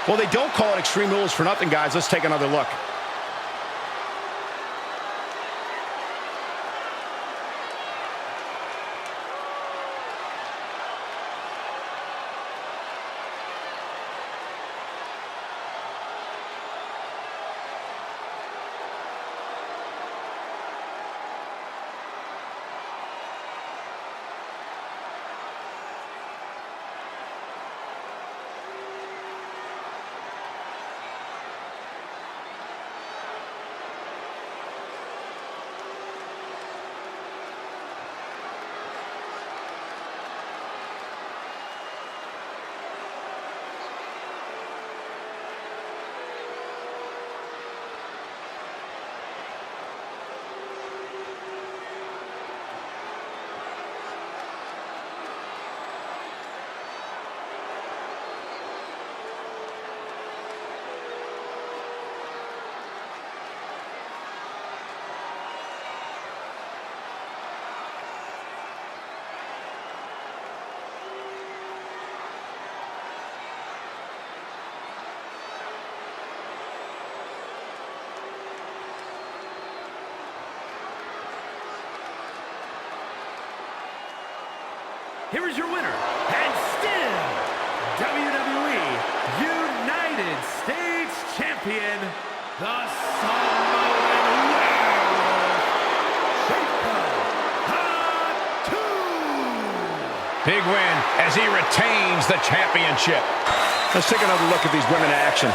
Well, they don't call it Extreme Rules for nothing, guys. Let's take another look. Here is your winner, and still WWE United States Champion, the Samoan Werewolf, Penta. Big win as he retains the championship. Let's take another look at these women in action.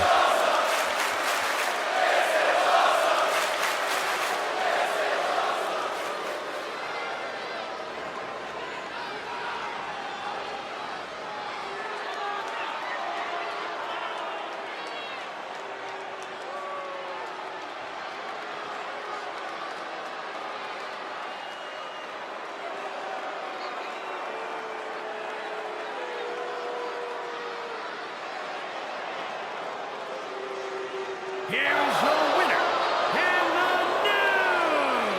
Here's your winner, and the new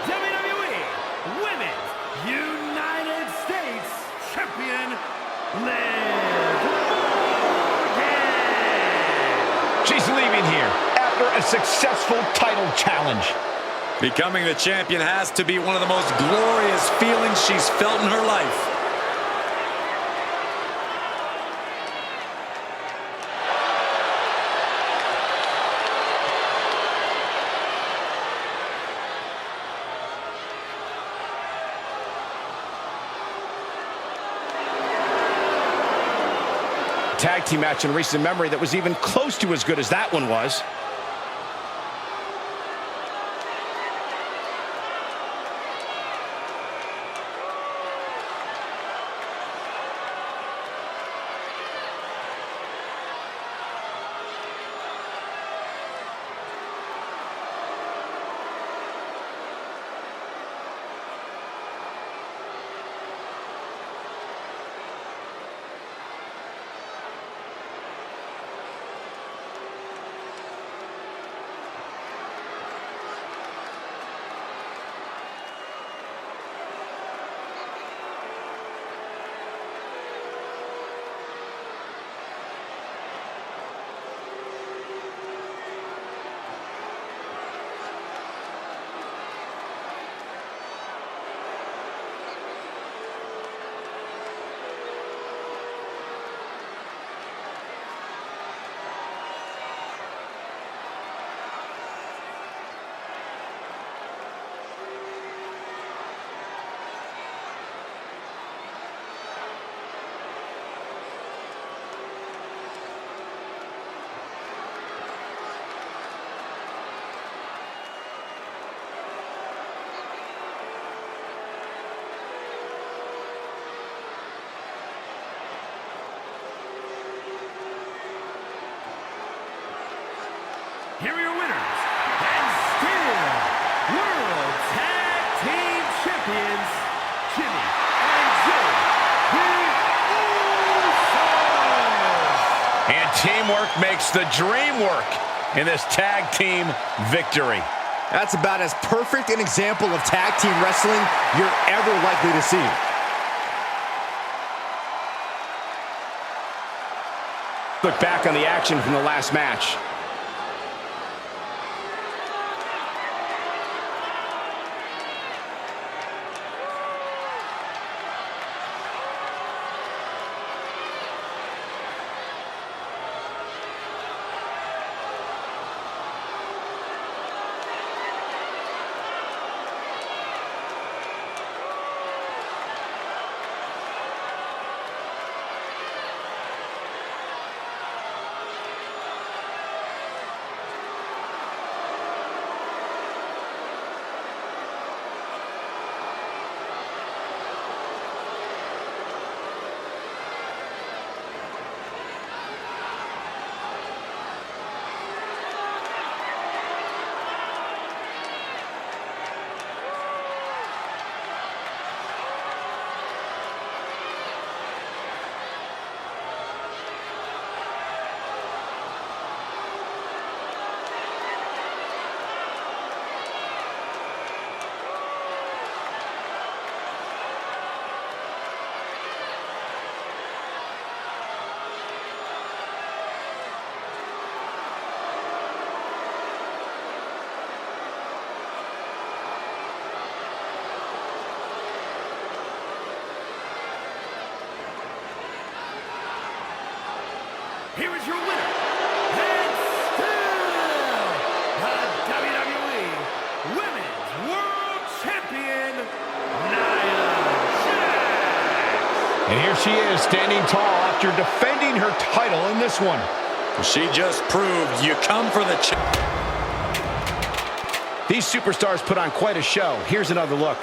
WWE Women's United States Champion, Liv Morgan. She's leaving here after a successful title challenge. Becoming the champion has to be one of the most glorious feelings she's felt in her life. Tag team match in recent memory that was even close to as good as that one was. Here are your winners, and still World Tag Team Champions, Jimmy and Joe, the Usos. And teamwork makes the dream work in this tag team victory. That's about as perfect an example of tag team wrestling you're ever likely to see. Look back on the action from the last match. Here is your winner, and still the WWE Women's World Champion, Nia Jax. And here she is, standing tall after defending her title in this one. She just proved you come for the These superstars put on quite a show. Here's another look.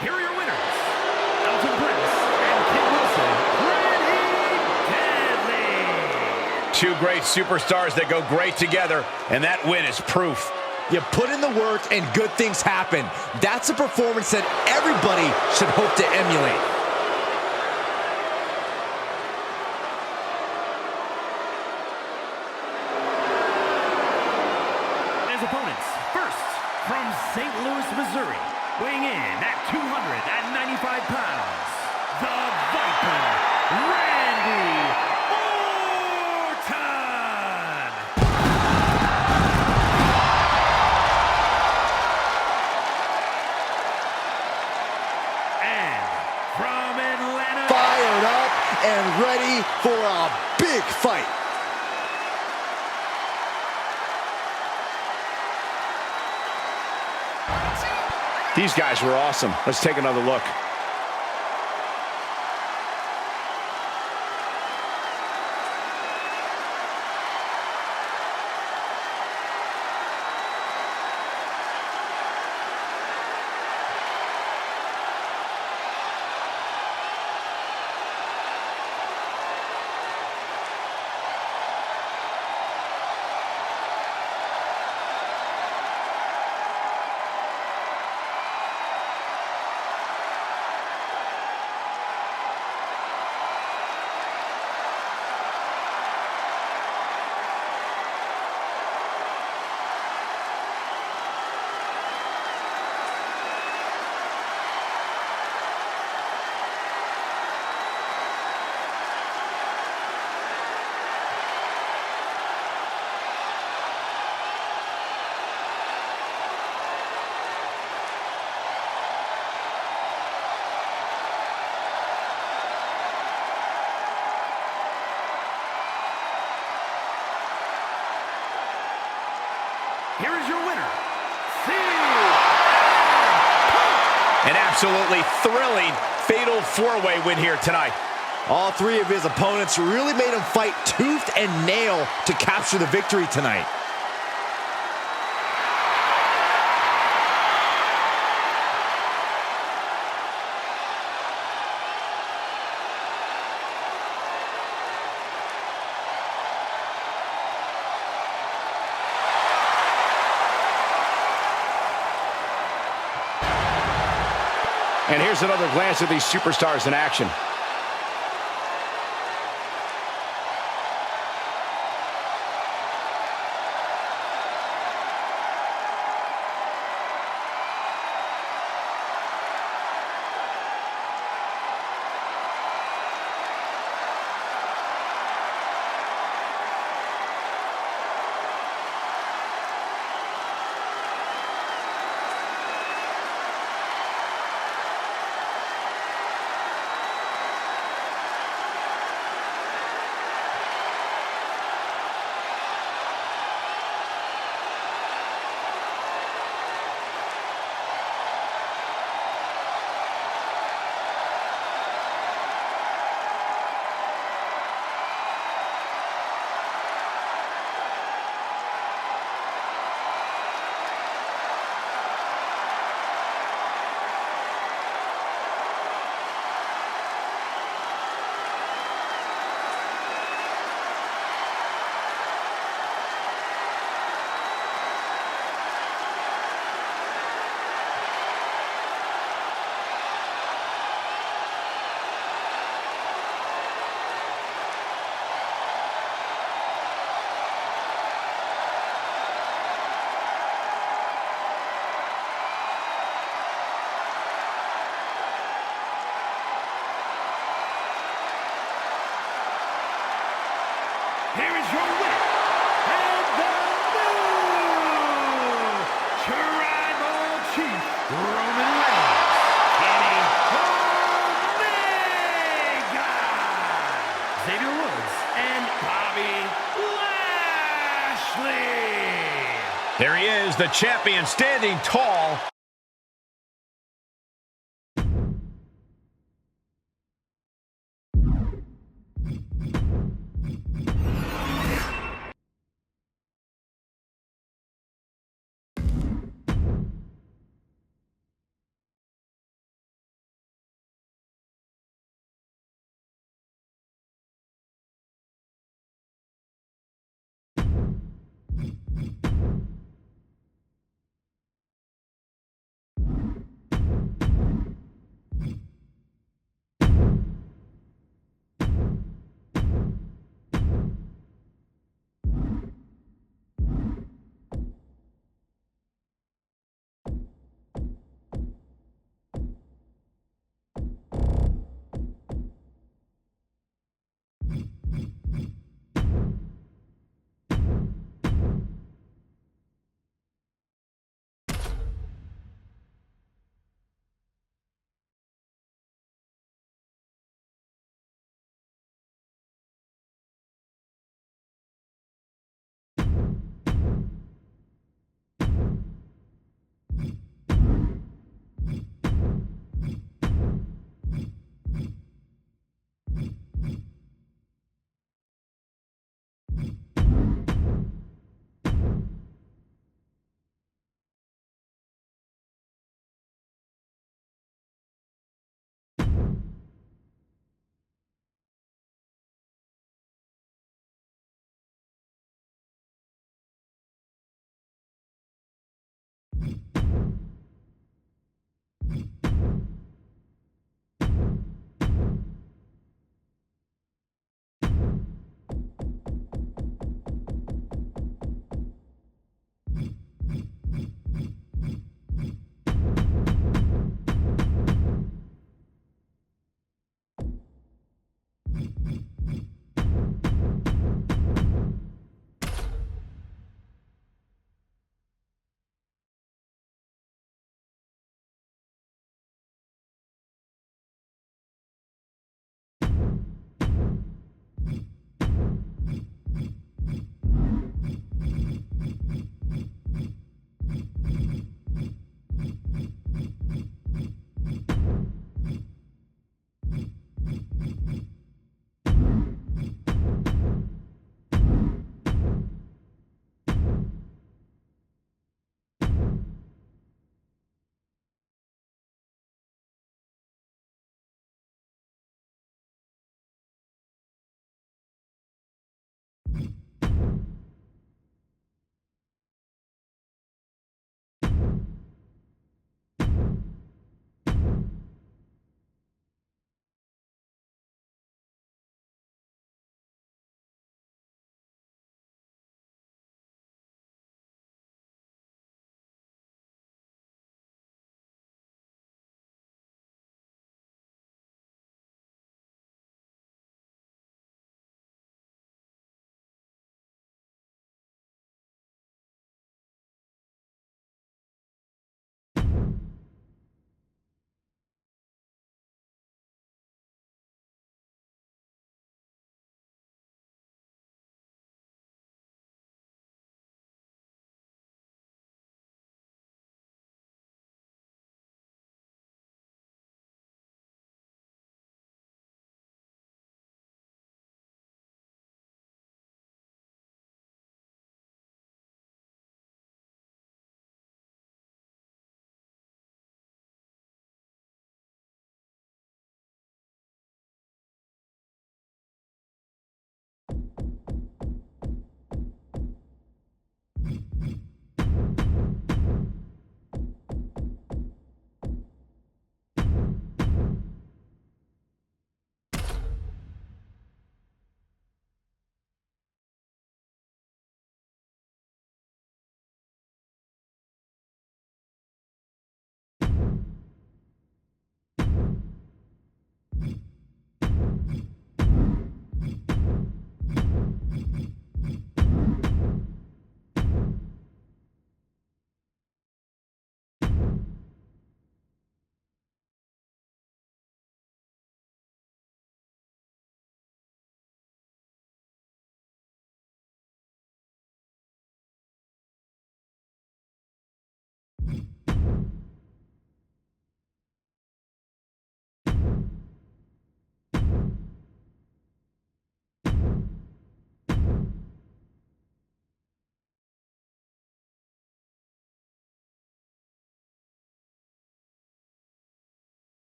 Here are your winners, Elton Prince and Kid Wilson, pretty deadly. Two great superstars that go great together, and that win is proof. You put in the work and good things happen. That's a performance that everybody should hope to emulate. His opponents, first, from St. Louis, Missouri, weighing in at 295 pounds, the Viper, Randy Orton. And from Atlanta, Fired up and ready for a big fight. These guys were awesome. Let's take another look. here is your winner, An absolutely thrilling fatal four-way win here tonight. All three of his opponents really made him fight tooth and nail to capture the victory tonight. And here's another glance at these superstars in action. Here is your winner, and the new Tribal Chief, Roman Reigns, Kenny Omega, Xavier Woods, and Bobby Lashley. There he is, the champion, standing tall.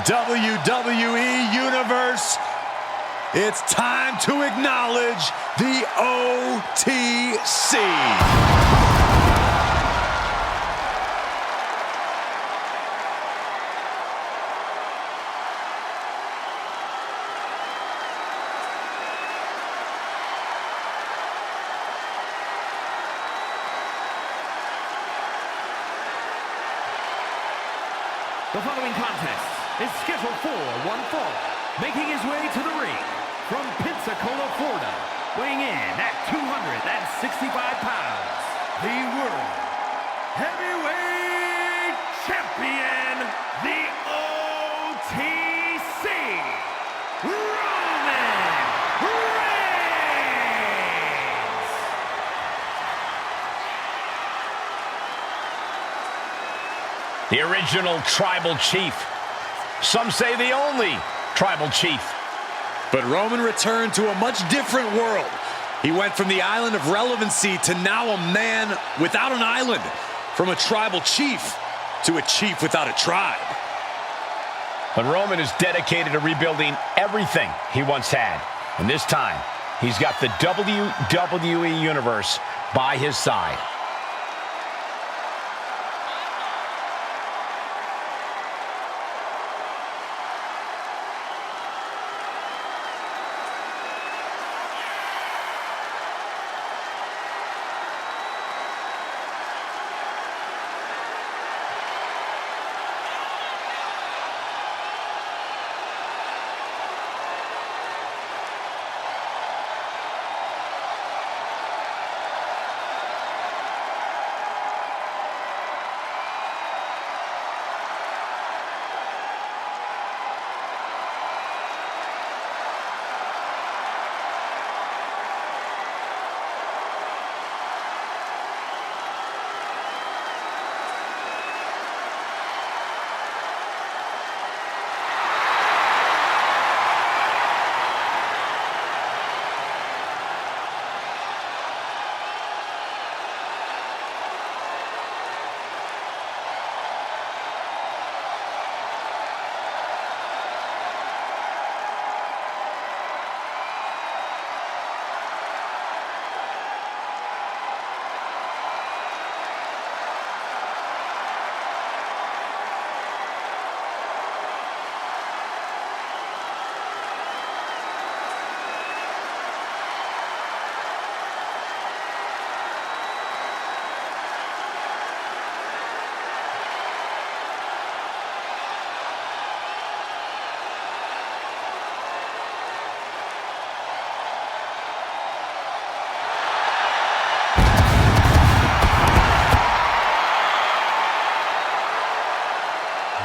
WWE Universe, it's time to acknowledge the OTC. The following contest is scheduled for one fall. Making his way to the ring from Pensacola, Florida, weighing in at 265 pounds, the World Heavyweight Champion, the OTC, Roman Reigns! The original Tribal Chief. Some say the only Tribal Chief. But Roman returned to a much different world. He went from the island of relevancy to now a man without an island. From a tribal chief to a chief without a tribe. But Roman is dedicated to rebuilding everything he once had. And this time, he's got the WWE Universe by his side.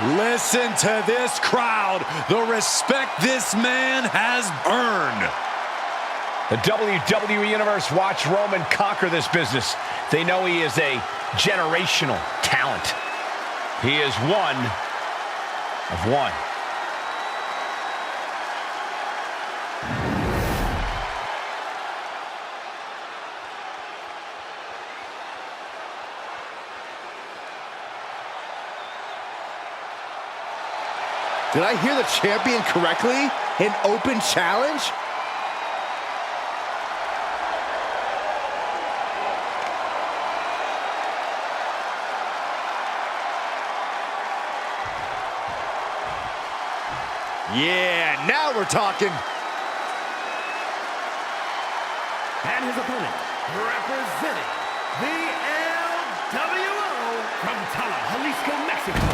Listen to this crowd, the respect this man has earned. The WWE Universe watched Roman conquer this business. They know he is a generational talent. He is one of one. Did I hear the champion correctly? An open challenge? Yeah, now we're talking. And his opponent, representing the LWO from Tala, Jalisco, Mexico,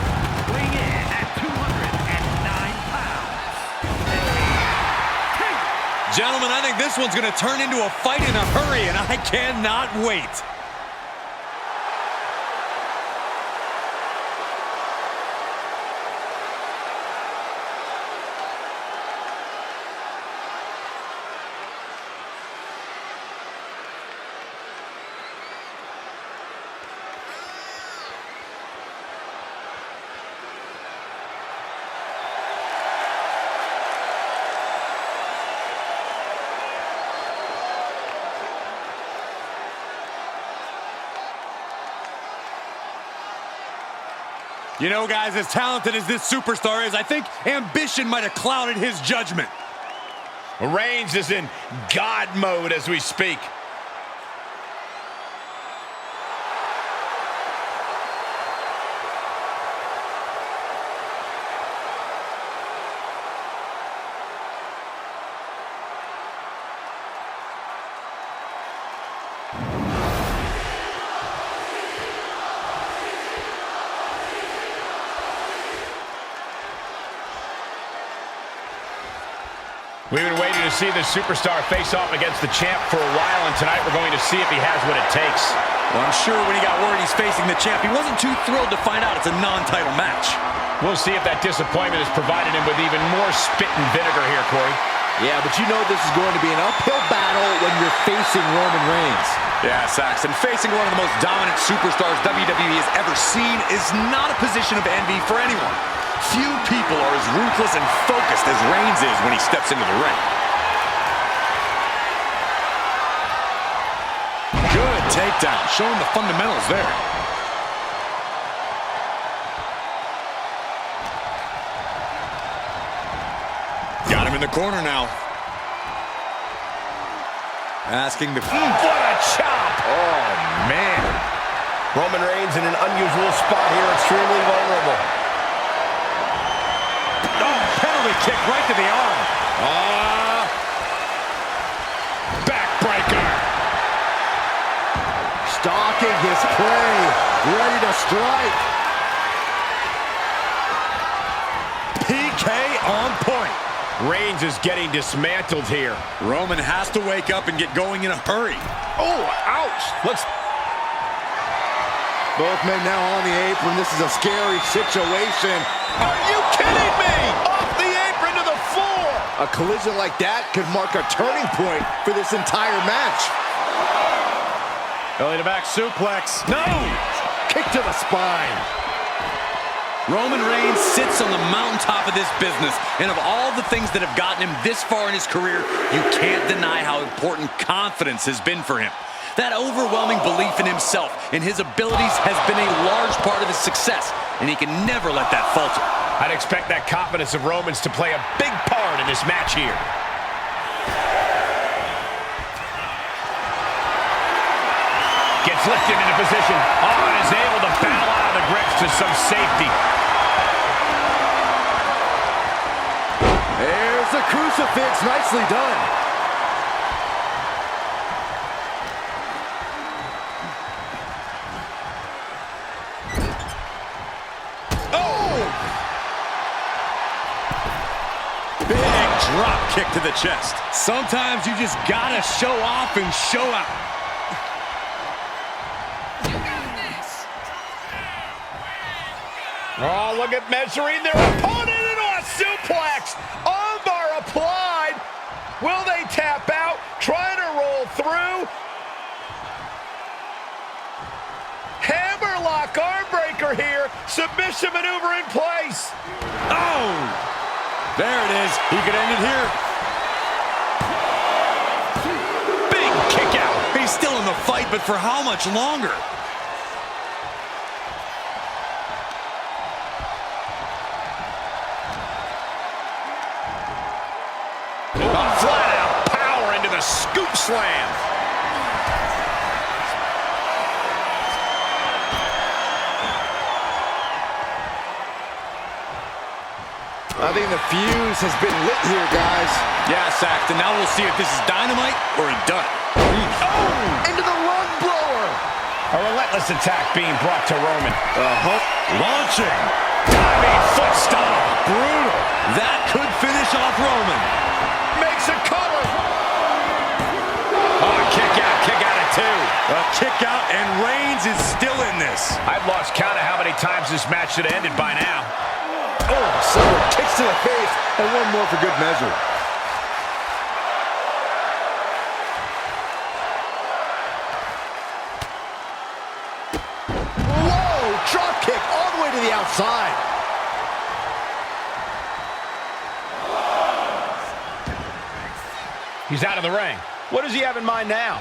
weighing in at 209 pounds. Gentlemen, I think this one's going to turn into a fight in a hurry, and I cannot wait. You know, guys, as talented as this superstar is, I think ambition might have clouded his judgment. Reigns is in God mode as we speak. We've been waiting to see this superstar face off against the champ for a while, and tonight we're going to see if he has what it takes. Well, I'm sure when he got word he's facing the champ, he wasn't too thrilled to find out it's a non-title match. We'll see if that disappointment has provided him with even more spit and vinegar here, Corey. Yeah, but you know this is going to be an uphill battle when you're facing Roman Reigns. Yeah, Saxton, facing one of the most dominant superstars WWE has ever seen is not a position of envy for anyone. Few people are as ruthless and focused as Reigns is when he steps into the ring. Good takedown, showing the fundamentals there. Got him in the corner now. Asking the... What a chop! Oh, man. Roman Reigns in an unusual spot here, extremely vulnerable. Penalty kick right to the arm. Backbreaker. Stalking his prey, ready to strike. PK on point. Reigns is getting dismantled here. Roman has to wake up and get going in a hurry. Oh, ouch. Looks... Both men now on the apron. This is a scary situation. Are you kidding me? Off the apron to the floor. A collision like that could mark a turning point for this entire match. Belly to back suplex. No! Kick to the spine. Roman Reigns sits on the mountaintop of this business, and of all the things that have gotten him this far in his career, you can't deny how important confidence has been for him. That overwhelming belief in himself and his abilities has been a large part of his success, and he can never let that falter. I'd expect that confidence of Roman's to play a big part in this match here. Gets lifted into position. Oh, and is able to battle out of the grips to some safety. There's the crucifix. Nicely done. Drop kick to the chest. Sometimes you just gotta show off and show out. Oh, look at measuring their opponent into a suplex. Armbar applied. Will they tap out? Trying to roll through. Hammerlock arm breaker here. Submission maneuver in place. Oh! There it is. He could end it here. Big kick out. He's still in the fight, but for how much longer? Flat out power into the scoop slam. I think the fuse has been lit here, guys. Yeah, Saxton. Now we'll see if this is dynamite or a dud. Oh! Into the rug blower. A relentless attack being brought to Roman. Launching. Diving foot stomp. Brutal. That could finish off Roman. Makes a cover. Oh, kick out at two. A kick out, and Reigns is still in this. I've lost count of how many times this match should have ended by now. Oh, several kicks to the face, and one more for good measure. Whoa, drop kick all the way to the outside. He's out of the ring. What does he have in mind now?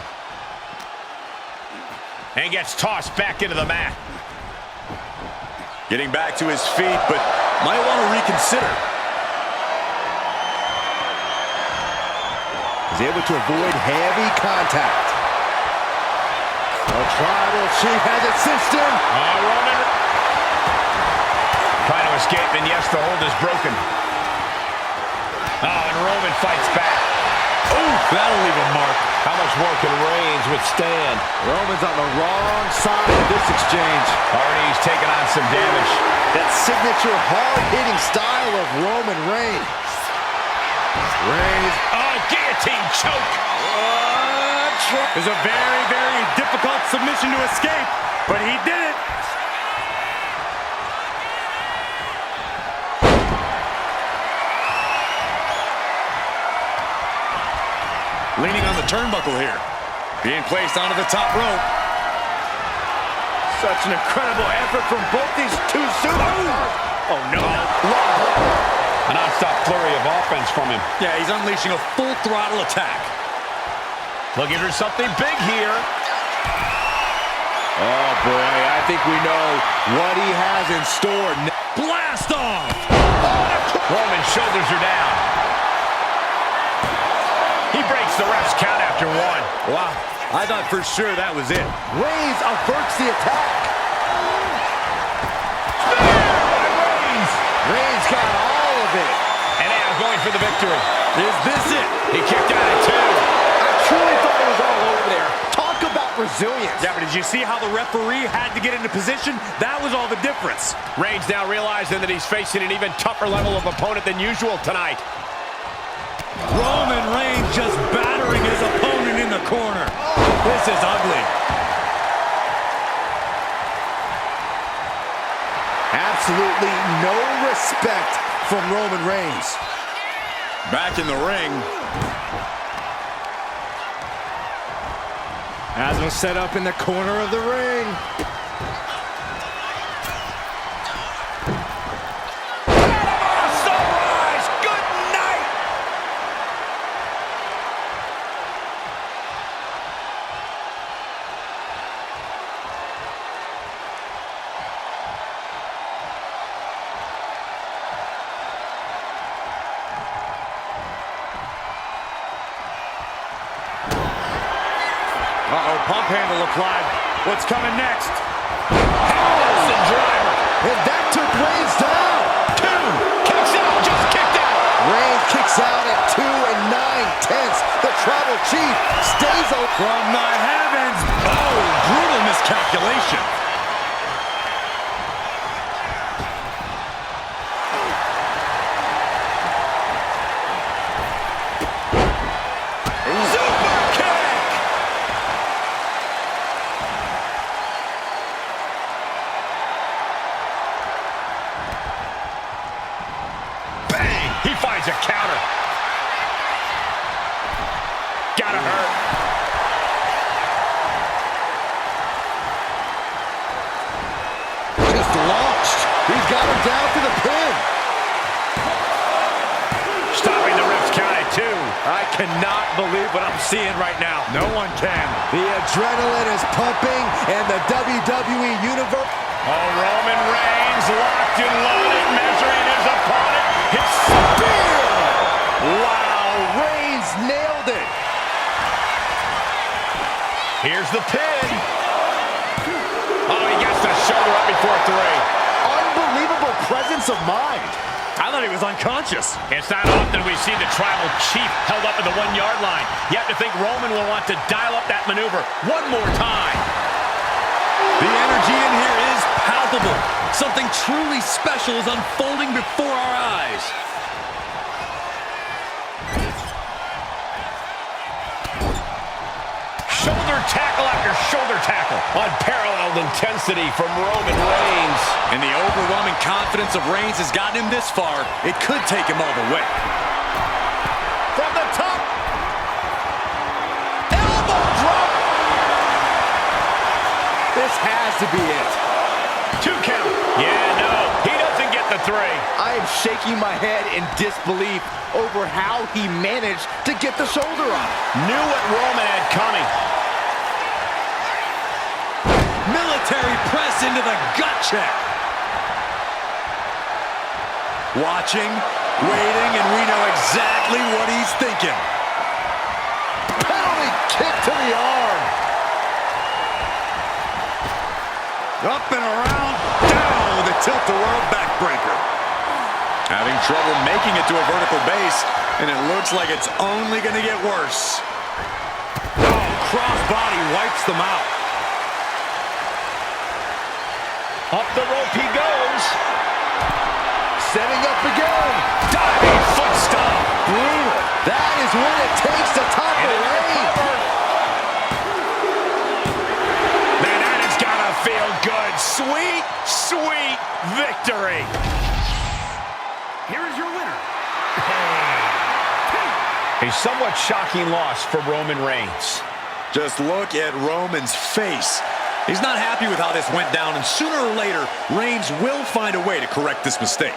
And gets tossed back into the mat. Getting back to his feet, but might want to reconsider. He's able to avoid heavy contact. The tribal chief has it cinched in. Roman trying to escape, and yes, the hold is broken. And Roman fights back. Ooh, that'll leave a mark. How much more can Reigns withstand? Roman's on the wrong side of this exchange. Already he's taken on some damage. That signature hard-hitting style of Roman Reigns. Reigns. Oh, guillotine choke. It's a very, very difficult submission to escape, but he did it. Leaning on the turnbuckle here. Being placed onto the top rope. Such an incredible effort from both these two superstars. Oh, no. A non-stop flurry of offense from him. Yeah, he's unleashing a full throttle attack. Looking for something big here. Oh, boy, I think we know what he has in store. Blast off! Roman's shoulders are down. He breaks the ref's count after one. Wow, I thought for sure that was it. Reigns averts the attack. Reigns got all of it. And now going for the victory. Is this it? He kicked out at two. I truly thought it was all over there. Talk about resilience. Yeah, but did you see how the referee had to get into position? That was all the difference. Reigns now realizing that he's facing an even tougher level of opponent than usual tonight. Roman Reigns just battering his opponent in the corner. This is ugly. Absolutely no respect from Roman Reigns. Back in the ring. Has him set up in the corner of the ring. Sunrise! Good night! Uh-oh, pump handle applied. What's coming next? Harrison driver. And that took Reigns down. Two. Kicks out. Just kicked out. Reigns kicks out at 2 9/10. The tribal chief stays open. From the heavens. Oh, brutal miscalculation. He finds a counter. Gotta hurt. Just launched. He's got him down to the pin. Stopping the ref's count at two. I cannot believe what I'm seeing right now. No one can. The adrenaline is pumping, and the WWE Universe. Oh, Roman Reigns locked and loaded, measuring his opponent. His spear! Wow, Reigns nailed it. Here's the pin. Oh, he gets the shoulder up before three. Unbelievable presence of mind. I thought he was unconscious. It's not often we see the tribal chief held up at the 1 yard line. You have to think Roman will want to dial up that maneuver one more time. The energy in here is palpable. Something truly special is unfolding before our eyes. Shoulder tackle after shoulder tackle. Unparalleled intensity from Roman Reigns. And the overwhelming confidence of Reigns has gotten him this far. It could take him all the way. From the top. Elbow drop. This has to be it. 2 count. Yeah, no. He doesn't get the 3. I am shaking my head in disbelief over how he managed to get the shoulder up. Knew what Roman had coming. Military press into the gut check. watching, waiting, and we know exactly what he's thinking. Penalty kick to the arm. Up and around, down with a tilt-the-world backbreaker. Having trouble making it to a vertical base, and it looks like it's only going to get worse. Oh, crossbody wipes them out. Up the rope he goes. Setting up again. Diving foot stomp. Brutal. That is what it takes to top the ring. Man, that has got to feel good. Sweet, sweet victory. Here is your winner. A somewhat shocking loss for Roman Reigns. Just look at Roman's face. He's not happy with how this went down, and sooner or later, Reigns will find a way to correct this mistake.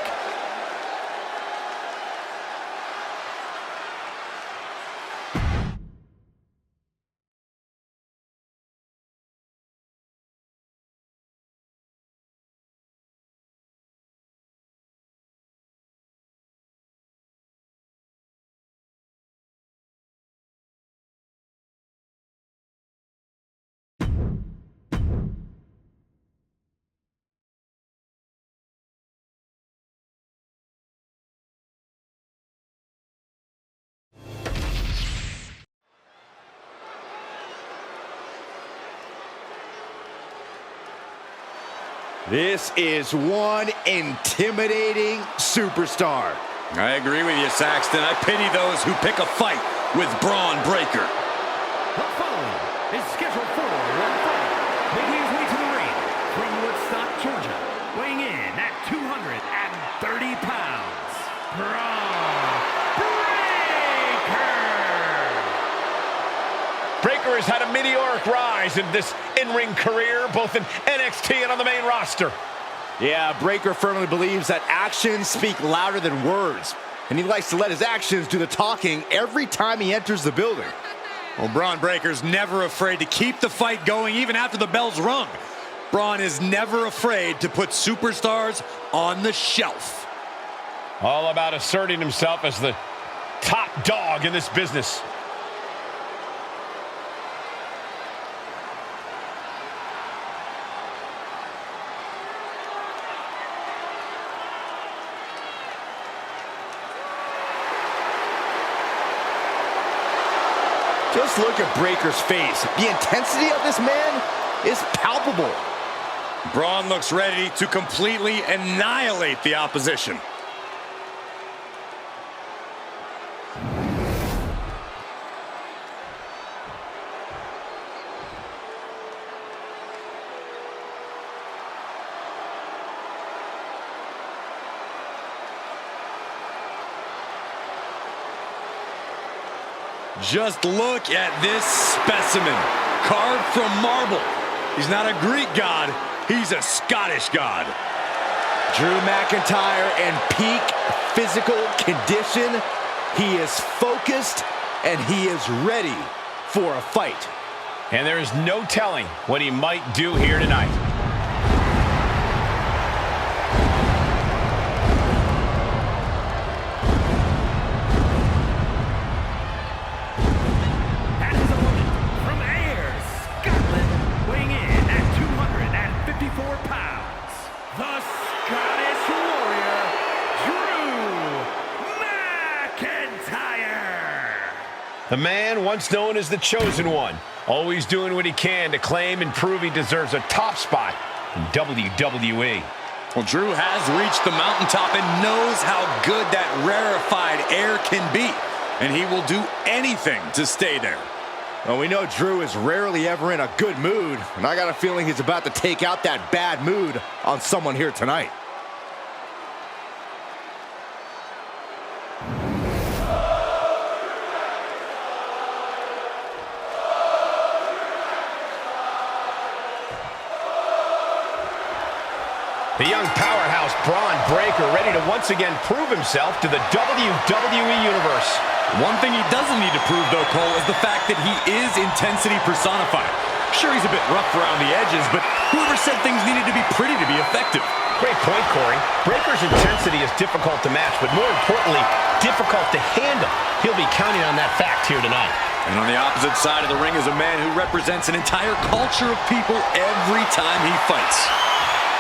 This is one intimidating superstar. I agree with you, Saxton. I pity those who pick a fight with Braun Breaker. The following is scheduled for one fall, making his way to the ring from Woodstock, Georgia, weighing in at 230 pounds, Braun Breaker! Breaker has had a meteoric rise in this in-ring career, both in NXT and on the main roster. Yeah, Breaker firmly believes that actions speak louder than words, and he likes to let his actions do the talking every time he enters the building. Well, Braun Breaker's never afraid to keep the fight going even after the bell's rung. Braun is never afraid to put superstars on the shelf. All about asserting himself as the top dog in this business. Just look at Breaker's face. The intensity of this man is palpable. Braun looks ready to completely annihilate the opposition. Just look at this specimen, carved from marble. He's not a Greek god, he's a Scottish god. Drew McIntyre in peak physical condition. He is focused and he is ready for a fight. And there is no telling what he might do here tonight. The man once known as the Chosen One, always doing what he can to claim and prove he deserves a top spot in WWE. Well, Drew has reached the mountaintop and knows how good that rarefied air can be, and he will do anything to stay there. Well, we know Drew is rarely ever in a good mood, and I got a feeling he's about to take out that bad mood on someone here tonight. The young powerhouse Braun Breaker ready to once again prove himself to the WWE Universe. One thing he doesn't need to prove, though, Cole, is the fact that he is intensity personified. Sure, he's a bit rough around the edges, but whoever said things needed to be pretty to be effective? Great point, Corey. Breaker's intensity is difficult to match, but more importantly, difficult to handle. He'll be counting on that fact here tonight. And on the opposite side of the ring is a man who represents an entire culture of people every time he fights.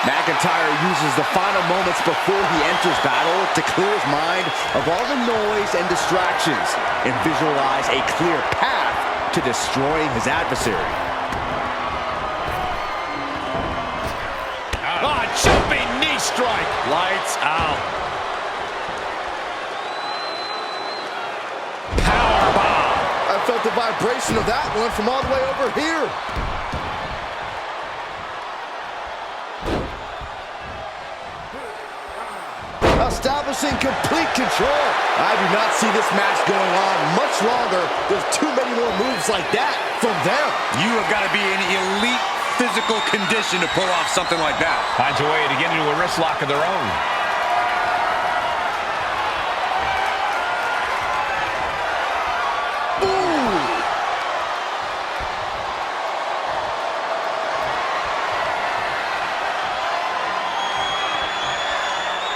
McIntyre uses the final moments before he enters battle to clear his mind of all the noise and distractions and visualize a clear path to destroying his adversary. Jumping knee strike. Lights out. Powerbomb. I felt the vibration of that one from all the way over here. Establishing complete control. I do not see this match going on much longer. There's too many more moves like that from them. You have got to be in elite physical condition to pull off something like that. Finds a way to get into a wrist lock of their own.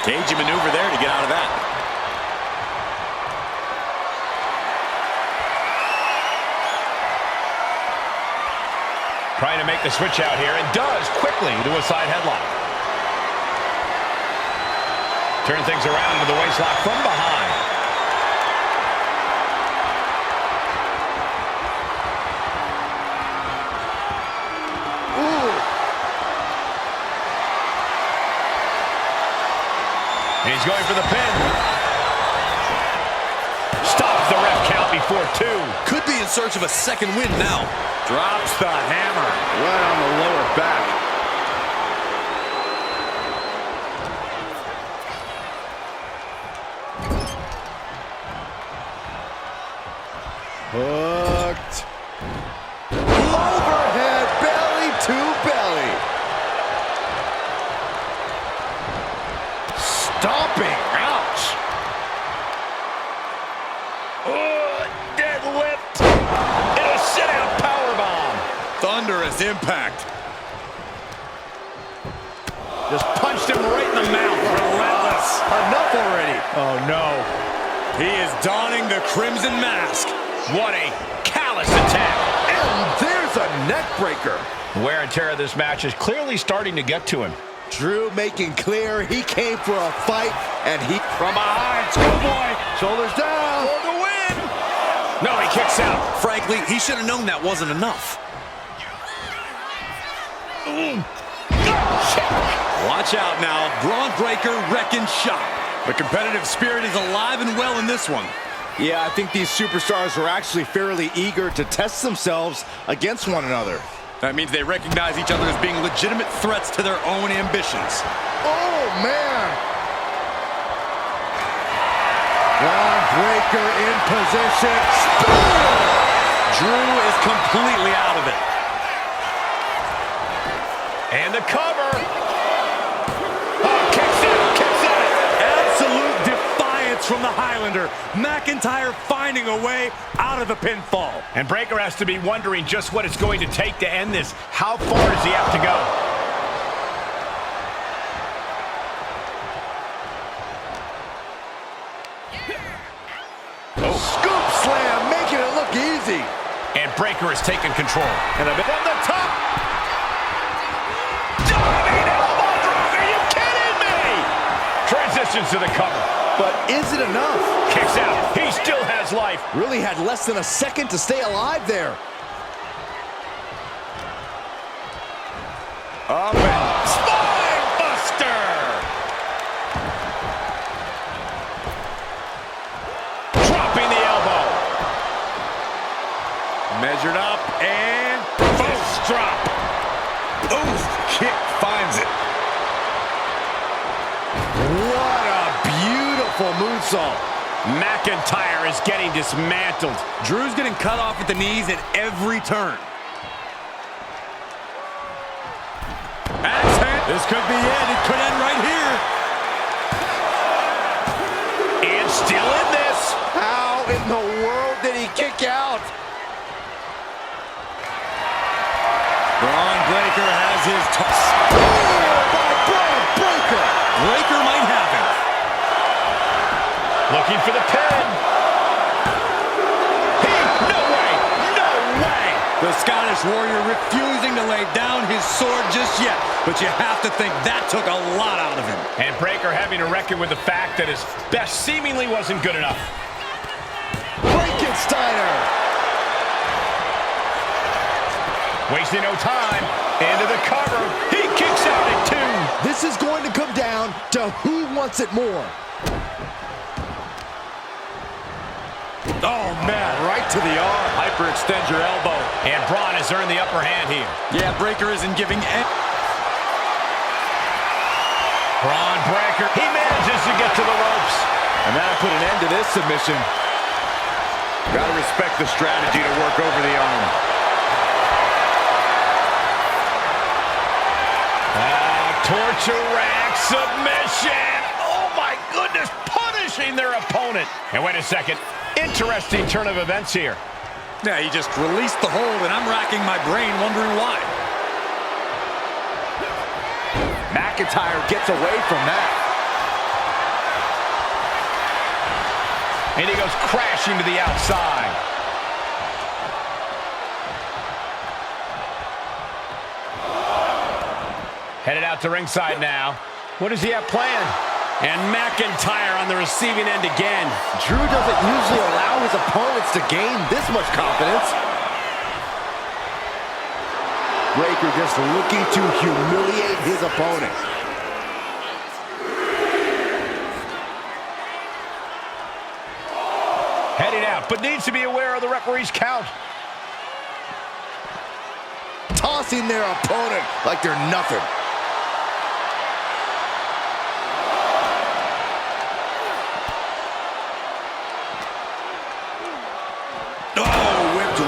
Cagey maneuver there to get out of that. Trying to make the switch out here, and does quickly to a side headlock. Turn things around to the waist lock from behind. And he's going for the pin. Stops the ref count before 2. Could be in search of a second win now. Drops the hammer. Right on the lower back. Hooked. Overhead, belly to belly. Stomping. Ouch. Deadlift. And a sit-out powerbomb. Thunderous impact. Just punched him right in the mouth. Relentless. Enough already. Oh, no. He is donning the crimson mask. What a callous attack. And there's a neck breaker. The wear and tear of this match is clearly starting to get to him. Drew making clear he came for a fight, and he... From behind, schoolboy. Shoulders down. For the win. No, he kicks out. Frankly, he should have known that wasn't enough. Watch out now. Braun Breaker wrecking shop. The competitive spirit is alive and well in this one. Yeah, I think these superstars are actually fairly eager to test themselves against one another. That means they recognize each other as being legitimate threats to their own ambitions. Oh, man. Braun Breaker in position. Drew is completely out of it. And the cover. Oh, kicks out it. Absolute defiance from the Highlander. McIntyre finding a way out of the pinfall. And Breaker has to be wondering just what it's going to take to end this. How far does he have to go? Oh. Scoop slam, making it look easy. And Breaker has taken control. And a bit from the top. Diving elbow drop. Are you kidding me? Transitions to the cover. But is it enough? Kicks out. He still has life. Really had less than a second to stay alive there. Up and spine buster. Dropping the elbow. Measured up and fist drop. Oof, kick finds it. What a beautiful moonsault. McIntyre is getting dismantled. Drew's getting cut off at the knees at every turn. Axe hand. This could be it. It could end right here. And still in this. How in the world did he kick out? Braun Breaker has his toss. By Braun Breaker. looking for the pin. No way! No way! The Scottish Warrior refusing to lay down his sword just yet. But you have to think that took a lot out of him. And Breakker having to reckon with the fact that his best seemingly wasn't good enough. Frankensteiner! Wasting no time. Into the cover. He kicks out at 2. This is going to come down to who wants it more. Oh, man, right to the arm. Hyperextend your elbow. And Braun has earned the upper hand here. Yeah, Breakker isn't giving any. Braun Breakker. He manages to get to the ropes. And that'll put an end to this submission. Gotta respect the strategy to work over the arm. Torture rack submission. Oh my goodness, punishing their opponent. And wait a second, interesting turn of events here. Yeah, he just released the hold, and I'm racking my brain wondering why. McIntyre gets away from that. And he goes crashing to the outside. Headed out to ringside now. What does he have planned? And McIntyre on the receiving end again. Drew doesn't usually allow his opponents to gain this much confidence. Breakker just looking to humiliate his opponent. Heading out, but needs to be aware of the referee's count. Tossing their opponent like they're nothing.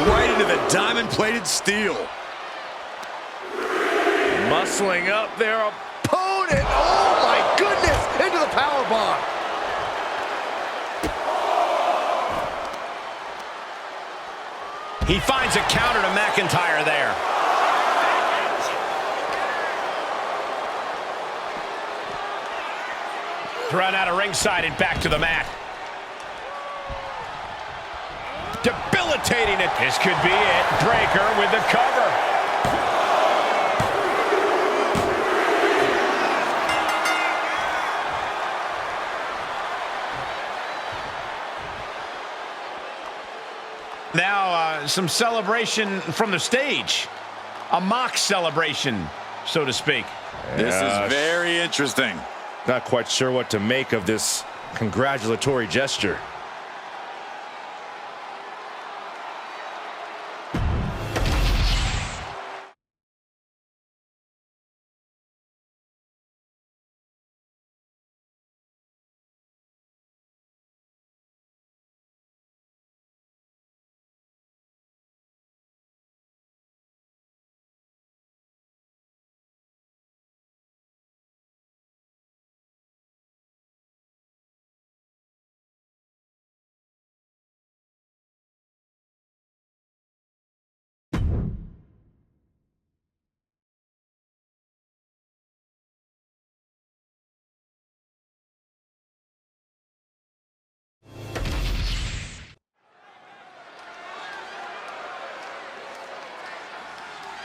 Right into the diamond-plated steel. Muscling up their opponent. Oh my goodness! Into the powerbomb. He finds a counter to McIntyre there. Thrown out of ringside and back to the mat. Debilitating it. This could be it. Breakker with the cover. Now, some celebration from the stage. A mock celebration, so to speak. This is very interesting. Not quite sure what to make of this congratulatory gesture.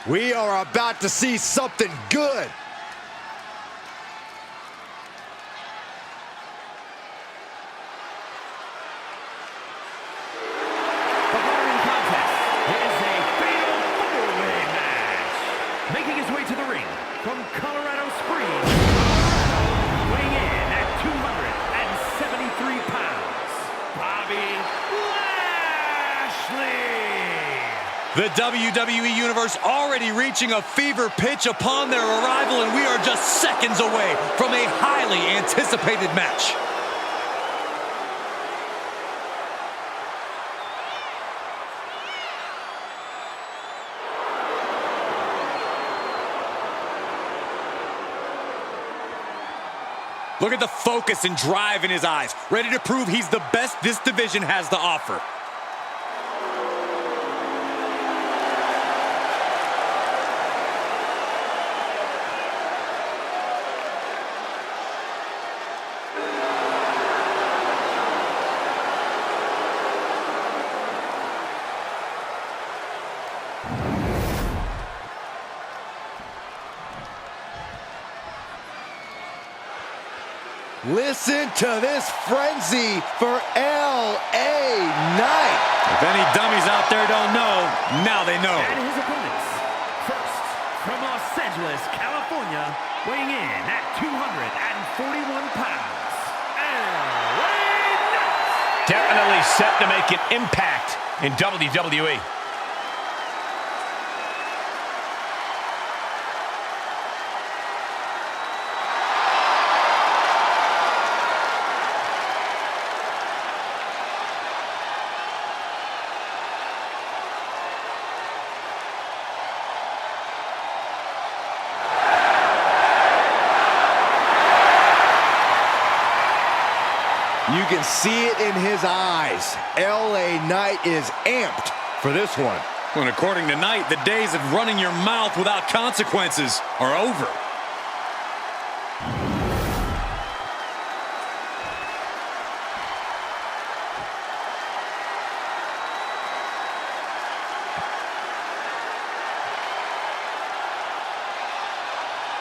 We are about to see something good. The following contest is a fatal four-way match. Making his way to the ring from Colorado Springs, weighing in at 273 pounds, Bobby Lashley. The WWE Universe already reaching a fever pitch upon their arrival, and we are just seconds away from a highly anticipated match. Look at the focus and drive in his eyes, ready to prove he's the best this division has to offer. Listen to this frenzy for LA Knight. If any dummies out there don't know, now they know. And his opponents, first, from Los Angeles, California, weighing in at 241 pounds, LA Knight. Definitely set to make an impact in WWE. You can see it in his eyes. LA Knight is amped for this one. And according to Knight, the days of running your mouth without consequences are over.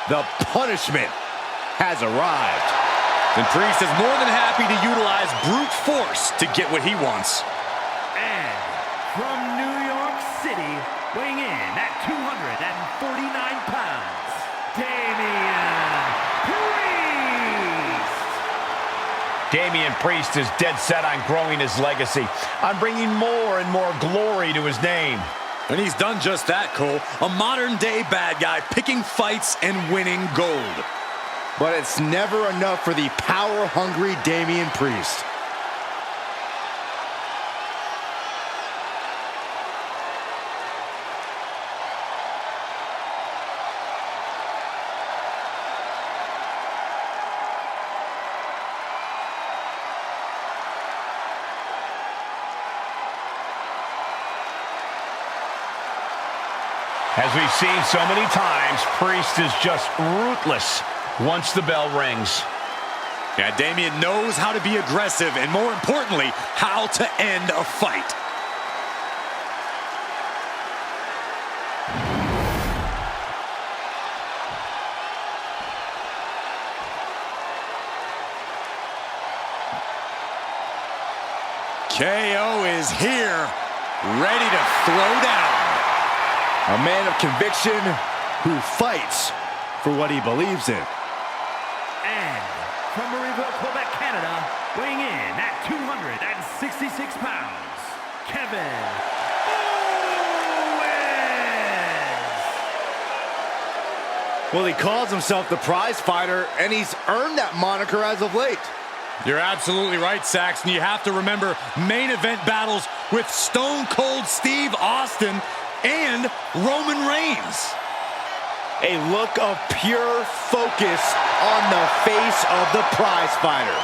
The punishment has arrived. And Priest is more than happy to utilize brute force to get what he wants. And from New York City, weighing in at 249 pounds, Damian Priest is dead set on growing his legacy, on bringing more and more glory to his name. And he's done just that, Cole. A modern-day bad guy picking fights and winning gold. But it's never enough for the power-hungry Damian Priest. As we've seen so many times, Priest is just ruthless once the bell rings. Yeah, Damian knows how to be aggressive and, more importantly, how to end a fight. KO is here, ready to throw down. A man of conviction who fights for what he believes in. And from Rivalry, Quebec, Canada, weighing in at 266 pounds, Kevin Owens. Well, he calls himself the prize fighter, and he's earned that moniker as of late. You're absolutely right, Saxton. You have to remember main event battles with Stone Cold Steve Austin and Roman Reigns. A look of pure focus on the face of the prize fighter.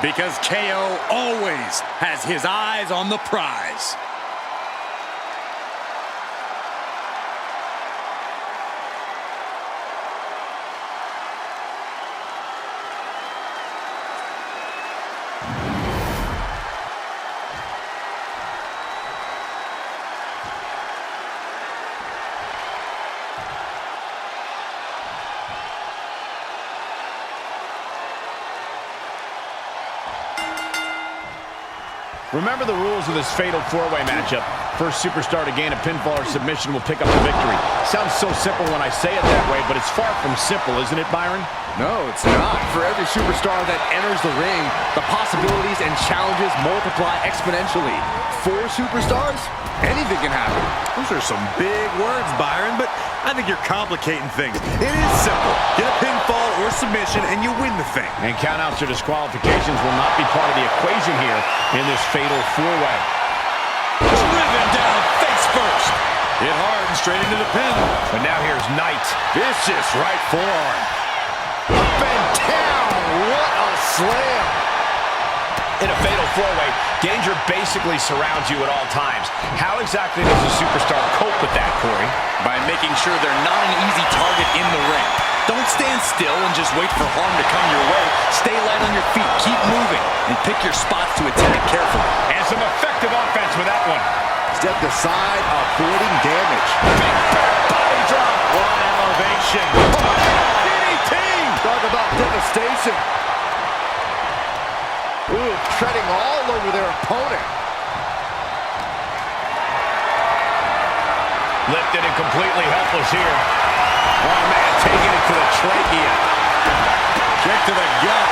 Because KO always has his eyes on the prize. Remember the rules of this fatal four-way matchup. First superstar to gain a pinfall or submission will pick up the victory. Sounds so simple when I say it that way, but it's far from simple, isn't it, Byron? No, it's not. For every superstar that enters the ring, the possibilities and challenges multiply exponentially. 4 superstars? Anything can happen. Those are some big words, Byron, but I think you're complicating things. It is simple. Get a pinfall or submission and you win the thing. And countouts or disqualifications will not be part of the equation here in this fatal four-way. Driven down face first. Hit hard and straight into the pin. But now here's Knight. Vicious right forearm. Up and down. What a slam. In a fatal four-way, danger basically surrounds you at all times. How exactly does a superstar cope with that, Corey? By making sure they're not an easy target in the ring. Don't stand still and just wait for harm to come your way. Stay light on your feet, keep moving, and pick your spots to attack carefully. And some effective offense with that one. Stepped aside, avoiding damage. Big back body drop. What an elevation. DDT! Talk about devastation. move, treading all over their opponent. Lifted and completely helpless here. Oh, man, taking it to the trachea. Kick to the gut.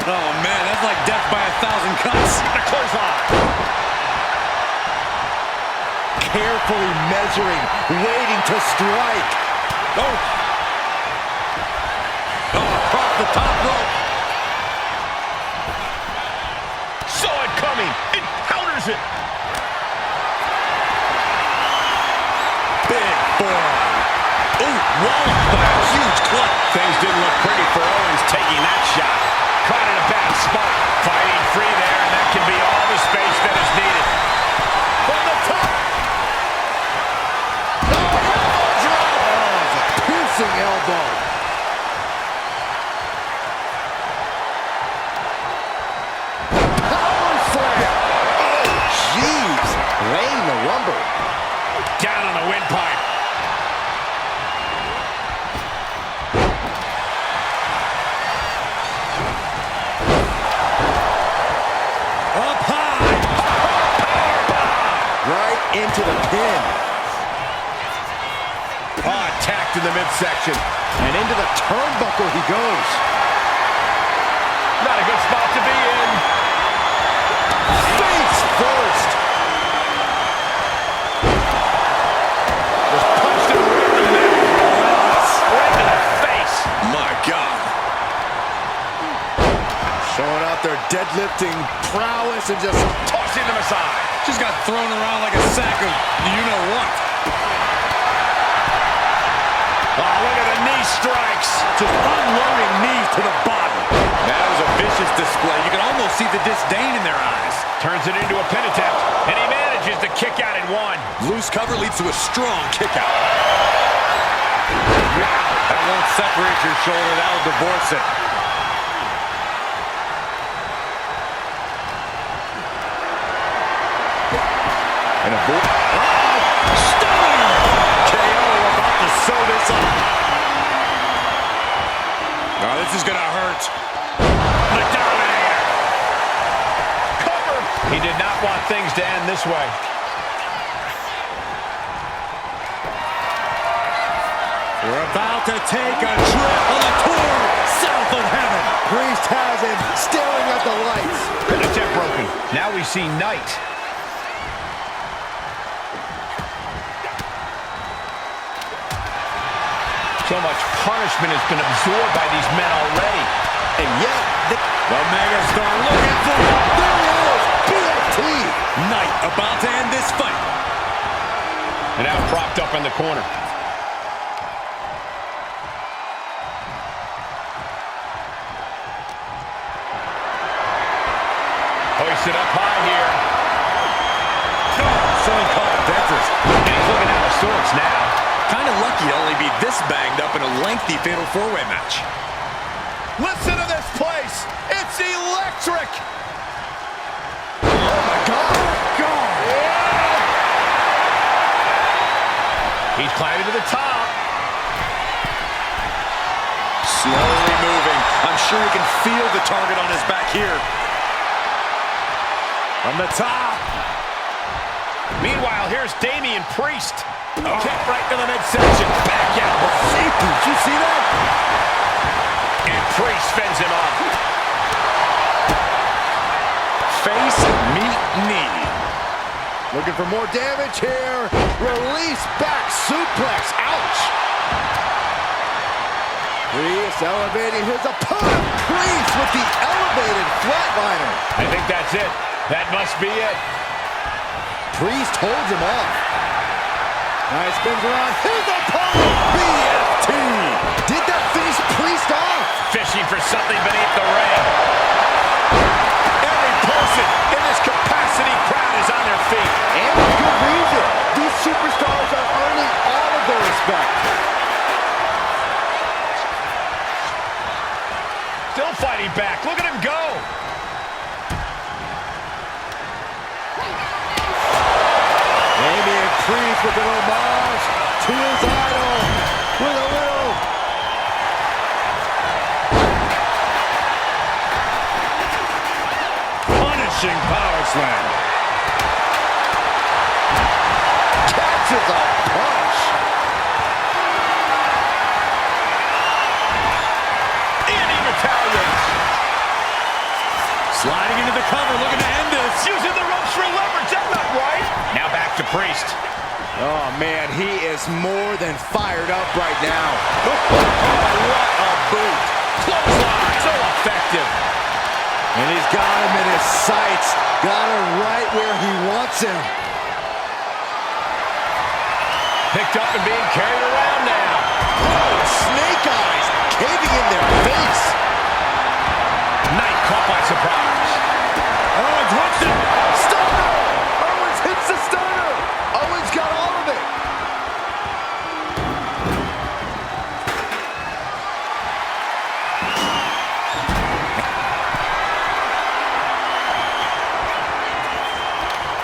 Oh, man, that's like death by 1,000 cuts. The clothesline. Carefully measuring, waiting to strike. Oh, across the top rope. Saw it coming. It counters it. Big forearm. Ooh, walloped by a huge club. Things didn't look pretty for Owens taking that shot. Caught in a bad spot. Fighting free there, and that can be all the space that is needed. From the top. Piercing elbow. Power slam. Oh, jeez. Laying the lumber. Down on the windpipe. Up high. Right into the pin. Attacked in the midsection. And into the turnbuckle he goes. Not a good spot to be in. Face first. Just punched him right in the neck. Right to the face. My God. Showing out their deadlifting prowess and just Tossing them aside. Just got thrown around like a sack of you-know-what. Oh, look at the knee strikes. Just unloading knees to the body. That was a vicious display. You can almost see the disdain in their eyes. Turns it into a pin attempt, and he manages to kick out in one. Loose cover leads to a strong kick out. That won't separate your shoulder. That'll divorce it. and a boot. Stunning! KO about to sew this up. Oh, this is gonna hurt. The Dominator. Cover. He did not want things to end this way. We're about to take a trip on the tour south of heaven. Priest has him staring at the lights. Pin attempt broken. Now we see Knight. So much punishment has been absorbed by these men already. And yet, the megastar looking for it. There he is, BFT. Knight about to end this fight. And now propped up in the corner. Hoisted up high here. Someone called a dentist. And he's looking out of sorts now. Kind of lucky to only be this banged up in a lengthy fatal four-way match. Listen to this place. It's electric. Oh, my God. Yeah. He's climbing to the top. Slowly moving. I'm sure he can feel the target on his back here. From the top. Meanwhile, here's Damian Priest. Kick right to the midsection. Back out. Did you see that? And Priest fends him off. Face, meet, knee. Looking for more damage here. Release back suplex. Ouch. Priest elevating his opponent. Priest with the elevated flatliner. I think that's it. That must be it. Priest holds him off. Nice spins around his opponent. BFT. Did that finish Priest off? Fishing for something beneath the ring. Every person in this capacity crowd is on their feet. And with good reason. These superstars are earning all of their respect. Still fighting back. Look at him go. Damian Priest with an homage to his idol. With a little Crushing power slam. Catches a punch. And he retaliates. Sliding into the cover, looking to end this. Using the ropes for leverage. That's not right. Now back to Priest. Oh, man, he is more than fired up right now. Oh, what a boot. Clothesline. So effective. And he's got him in his sights. Got him right where he wants him. Picked up and being carried around now. Oh, snake eyes caving in their face. Knight caught by surprise. Owens hits it. Stunner! Owens hits the stunner. Owens got all of it.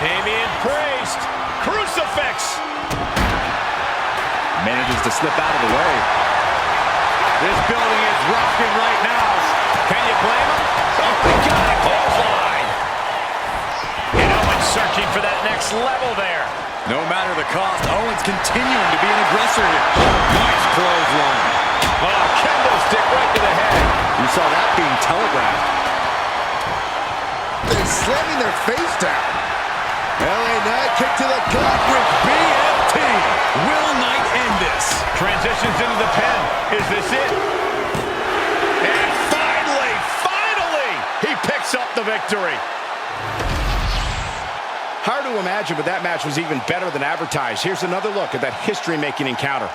Damian Priest. Crucifix. Manages to slip out of the way. This building is rocking right now. Can you blame him? Oh, my God. Clothesline. And Owens searching for that next level there. No matter the cost, Owens continuing to be an aggressor here. Nice clothesline. Oh, kendo stick right to the head. You saw that being telegraphed. They're slamming their face down. LA Knight kick to the gut with BFT. Will Knight end this? Transitions into the pen. Is this it? And finally, he picks up the victory. Hard to imagine, but that match was even better than advertised. Here's another look at that history-making encounter.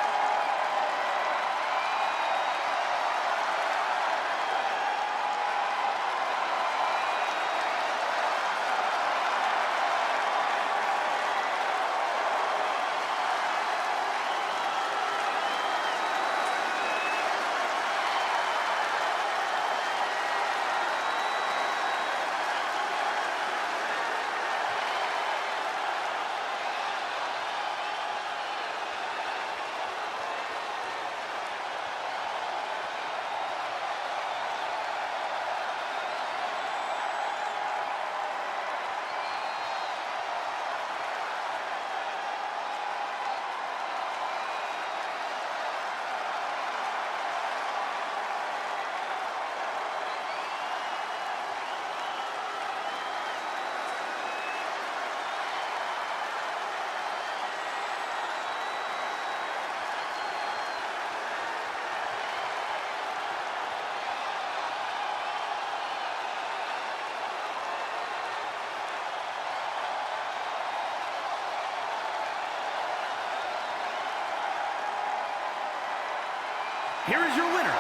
Here is your winner.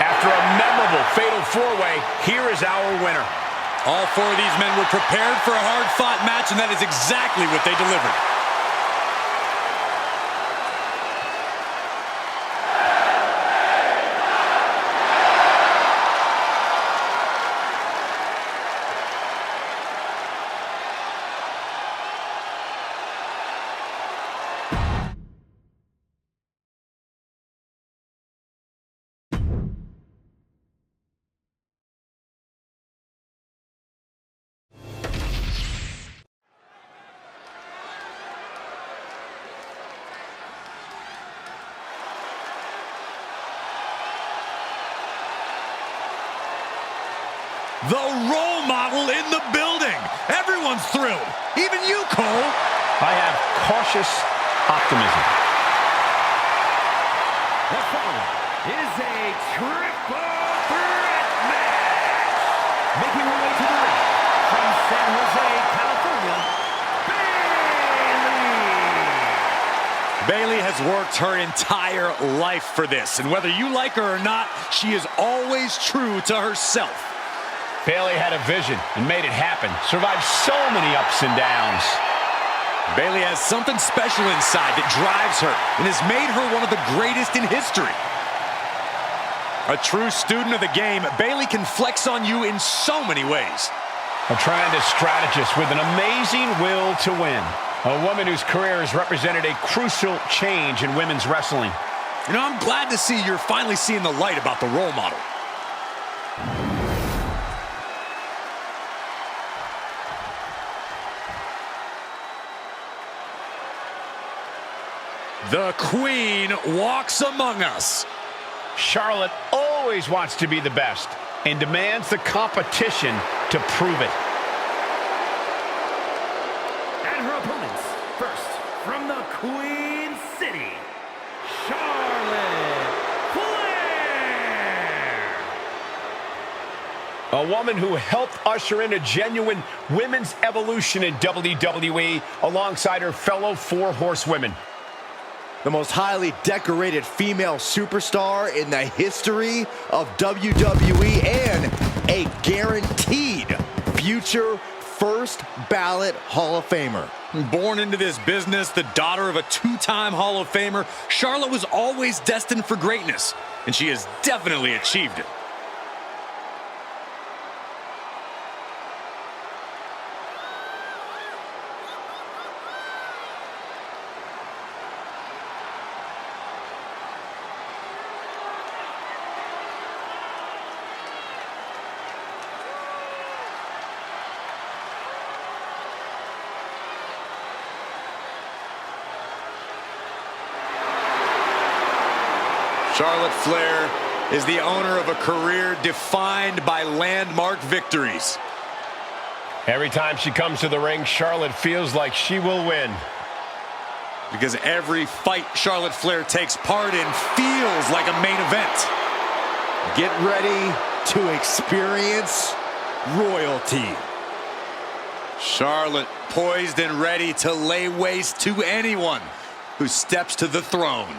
After a memorable fatal four-way, here is our winner. All four of these men were prepared for a hard-fought match, and that is exactly what they delivered. The role model in the building. Everyone's thrilled. Even you, Cole. I have cautious optimism. The following is a triple threat match. Making her way to the ring from San Jose, California, Bayley. Bayley has worked her entire life for this, and whether you like her or not, she is always true to herself. Bayley had a vision and made it happen. Survived so many ups and downs. Bayley has something special inside that drives her and has made her one of the greatest in history. A true student of the game, Bayley can flex on you in so many ways. A tremendous strategist with an amazing will to win. A woman whose career has represented a crucial change in women's wrestling. You know, I'm glad to see you're finally seeing the light about the role model. The Queen walks among us. Charlotte always wants to be the best and demands the competition to prove it. And her opponents, first, from the Queen City, Charlotte Flair. A woman who helped usher in a genuine women's evolution in WWE alongside her fellow four horsewomen. The most highly decorated female superstar in the history of WWE and a guaranteed future first ballot Hall of Famer. Born into this business, the daughter of a two-time Hall of Famer, Charlotte was always destined for greatness, and she has definitely achieved it. Charlotte Flair is the owner of a career defined by landmark victories. Every time she comes to the ring, Charlotte feels like she will win. Because every fight Charlotte Flair takes part in feels like a main event. Get ready to experience royalty. Charlotte poised and ready to lay waste to anyone who steps to the throne.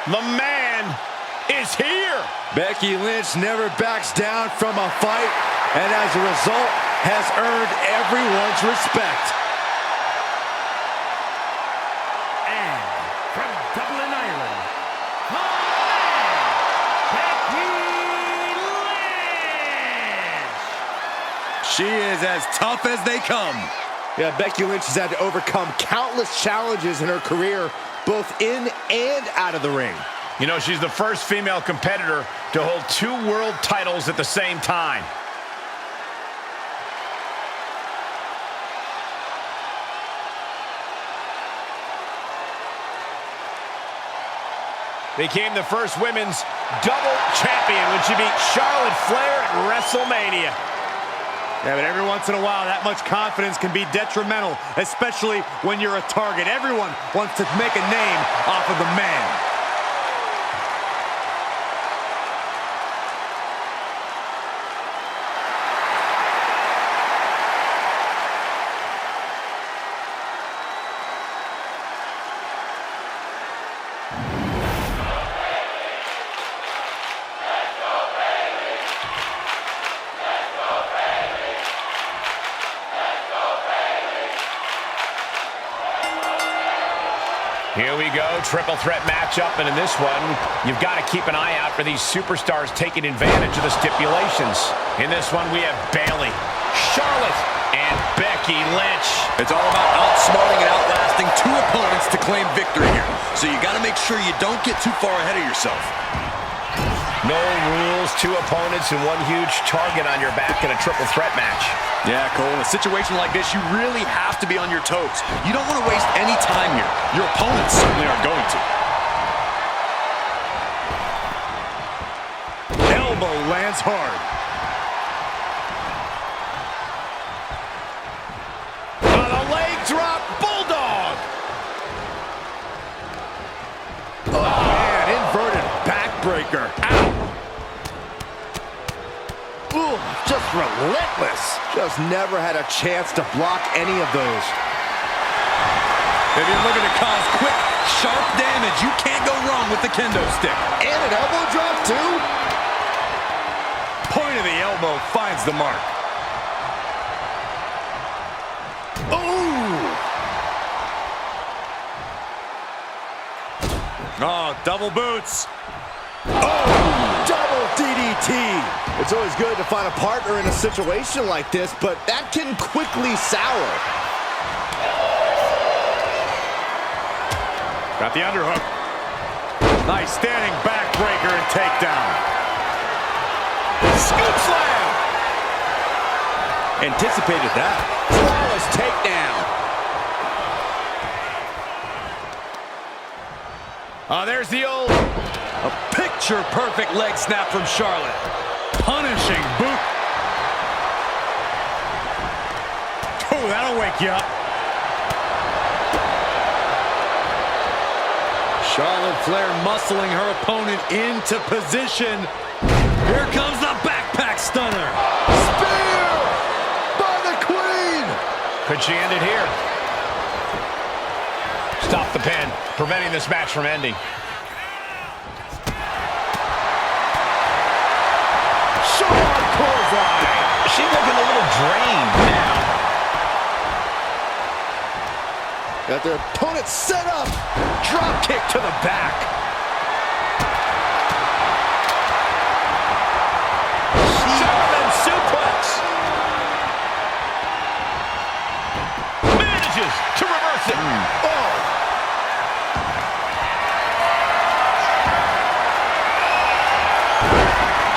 The man is here. Becky Lynch never backs down from a fight, and as a result, has earned everyone's respect. And from Dublin, Ireland, Becky Lynch. She is as tough as they come. Yeah, Becky Lynch has had to overcome countless challenges in her career, both in and out of the ring. You know, she's the first female competitor to hold 2 world titles at the same time. Became the first women's double champion when she beat Charlotte Flair at WrestleMania. Yeah, but every once in a while, that much confidence can be detrimental, especially when you're a target. Everyone wants to make a name off of the man. Here we go, triple threat matchup, and in this one, you've got to keep an eye out for these superstars taking advantage of the stipulations. In this one, we have Bayley, Charlotte, and Becky Lynch. It's all about outsmarting and outlasting 2 opponents to claim victory here. So you got to make sure you don't get too far ahead of yourself. No rules, 2 opponents, and 1 huge target on your back in a triple threat match. Yeah, Cole, in a situation like this, you really have to be on your toes. You don't want to waste any time here. Your opponents certainly aren't going to. Elbow lands hard. The leg drop, bulldog. Oh, man, inverted backbreaker. Ow. Ooh, just relentless. Just never had a chance to block any of those. If you're looking to cause quick, sharp damage, you can't go wrong with the kendo stick. And an elbow drop, too. Point of the elbow finds the mark. Ooh. Oh, double boots. Oh, double DDT. It's always good to find a partner in a situation like this, but that can quickly sour. Got the underhook. Nice standing backbreaker and takedown. Scoop slam. Anticipated that. Flawless takedown. Oh, there's the old... A picture-perfect leg snap from Charlotte. Punishing boot. Oh, that'll wake you up. Charlotte Flair muscling her opponent into position. Here comes the backpack stunner. Spear by the Queen. Could she end it here? Stop the pin, preventing this match from ending. Short clothesline. She's looking a little drained now. Got their opponent set up. Drop kick to the back. German suplex. Manages to reverse it. Oh.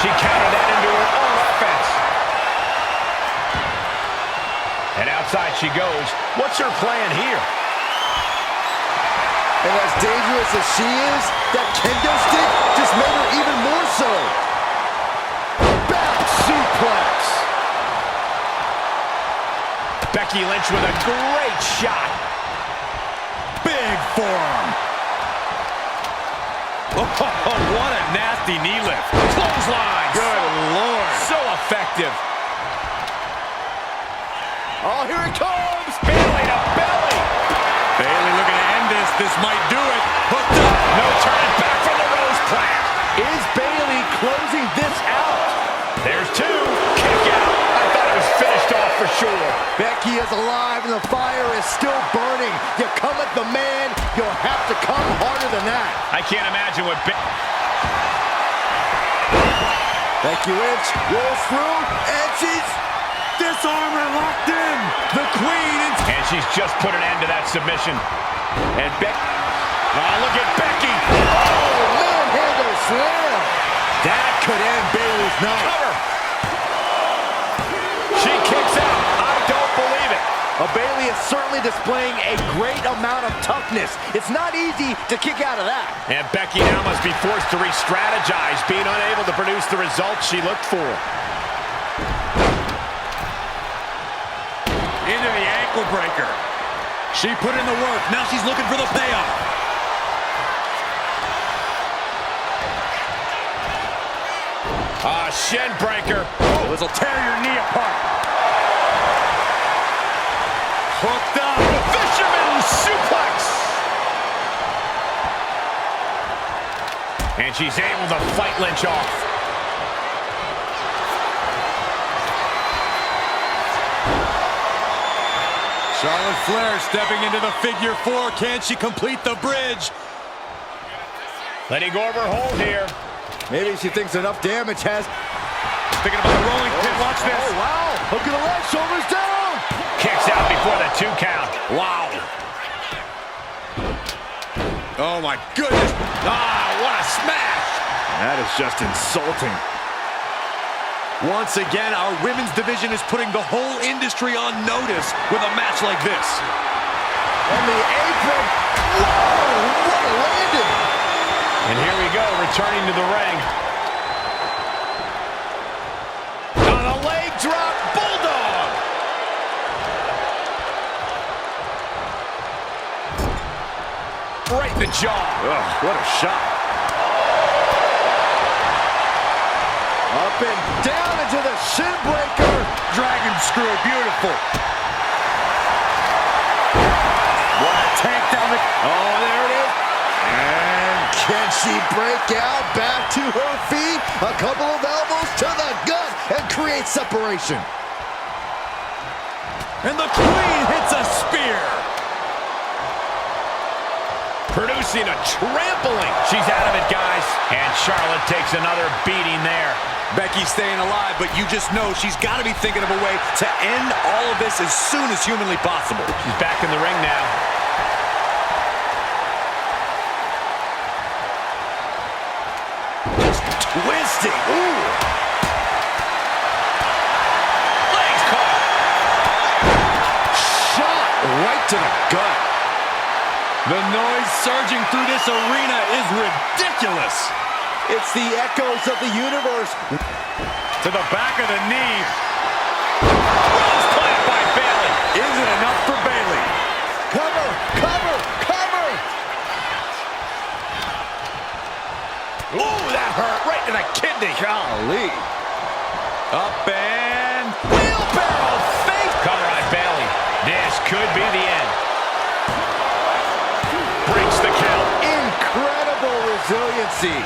She countered that into her own offense. And outside she goes. What's her plan here? And as dangerous as she is, that kendo stick just made her even more so. Back suplex. Becky Lynch with a great shot. Big forearm. Oh, what a nasty knee lift. Clothesline. Good Lord. So effective. Oh, here it comes. Bailey to belly. Bailey looking to end this. This might do it. Hooked up. No turning back from the Rose Plant. Is Bailey closing this out? There's two. Kick out. I thought it was finished off for sure. Becky is alive and the fire is still burning. You come at the man, you'll have to come harder than that. I can't imagine what Becky Lynch rolls through, and she's disarmor locked in. The Queen and she's just put an end to that submission. And look at Becky. Oh, manhandle slam. That could end Bailey's night. Cover. She kicks out. I don't believe it. Bailey is certainly displaying a great amount of toughness. It's not easy to kick out of that. And Becky now must be forced to re-strategize, being unable to produce the results she looked for. Into the ankle breaker. She put in the work. Now she's looking for the payoff. Shin breaker. Oh, this will tear your knee apart. Hooked up. Fisherman suplex. And she's able to fight Lynch off. Charlotte Flair stepping into the figure four. Can she complete the bridge? Letting go of her hold here. Maybe she thinks enough damage has... Thinking about a rolling pin. Watch this. Oh, wow. Look at the leg. Shoulders down. Kicks out before the 2 count. Wow. Oh, my goodness. What a smash. That is just insulting. Once again, our women's division is putting the whole industry on notice with a match like this. On the apron. Whoa, what a landing. And here we go, returning to the ring. On a leg drop, bulldog. Right in the jaw. Ugh, what a shot. Up and down into the shin breaker. Dragon screw, beautiful. What a takedown. Oh, there it is. And can she break out back to her feet? A couple of elbows to the gut and create separation. And the Queen hits a spear. Producing a trampling. She's out of it, guys. And Charlotte takes another beating there. Becky's staying alive, but you just know she's got to be thinking of a way to end all of this as soon as humanly possible. She's back in the ring now. Just twisting. Ooh. right to the gut. The noise surging through this arena is ridiculous. It's the echoes of the universe. To the back of the knee. Rose plant by Bayley. Isn't enough for Bayley. Cover, cover, cover. Ooh, that hurt right to the kidney. Golly. Up and Wheelbarrow fake. Cover on Bayley. This could be the end. Breaks the count. Incredible resiliency.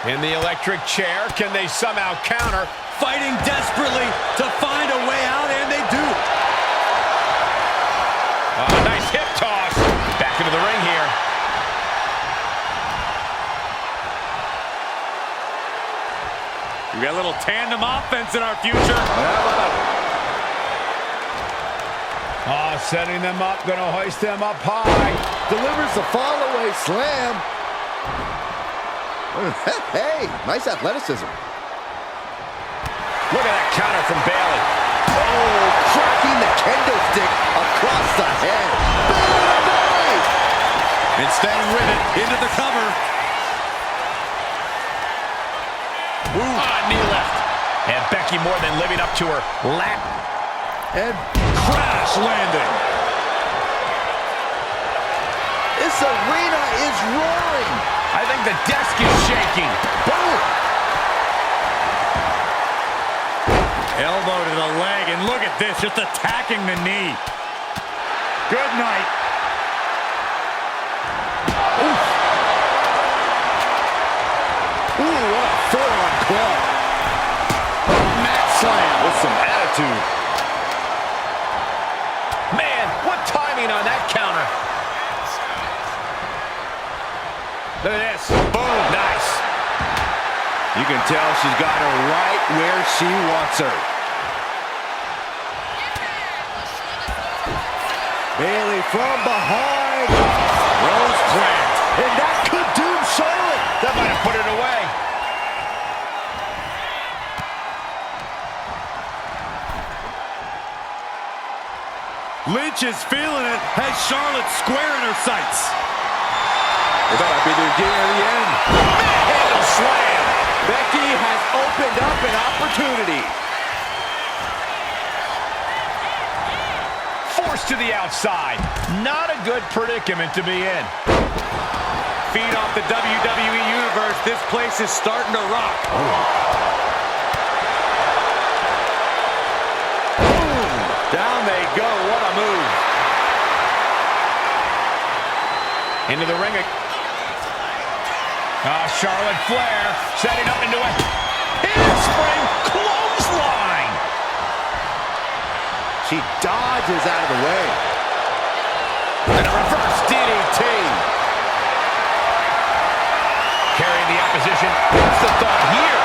In the electric chair, can they somehow counter? fighting desperately to find a way out, and they do. Nice hip toss. Back into the ring here. We got a little tandem offense in our future. Setting them up, gonna hoist them up high. Delivers the fall-away slam. Hey, nice athleticism. Look at that counter from Bayley. Oh, cracking the kendo stick across the head. And staying with it, into the cover. Knee left. And Becky more than living up to her lap. And Crash landing. this arena is roaring. I think the desk is shaking. Boom. Elbow to the leg, and look at this, just attacking the knee. Good night. Ooh, what a forearm club. Mat slam with some attitude. Man, what timing on that counter. Look at this. Boom. Nice. You can tell she's got her right where she wants her. Bayley from behind. Rose plant. And that could doom Charlotte. That might have put it away. Lynch is feeling it, has Charlotte square in her sights. This might be the beginning of the end. Handle slam. Becky has opened up an opportunity. Forced to the outside. Not a good predicament to be in. Feed off the WWE Universe. This place is starting to rock. Boom. Down they go. What a move. Into the ring. Charlotte Flair setting up into a handspring clothesline. She dodges out of the way. And a reverse DDT. Carrying the opposition. What's the thought here?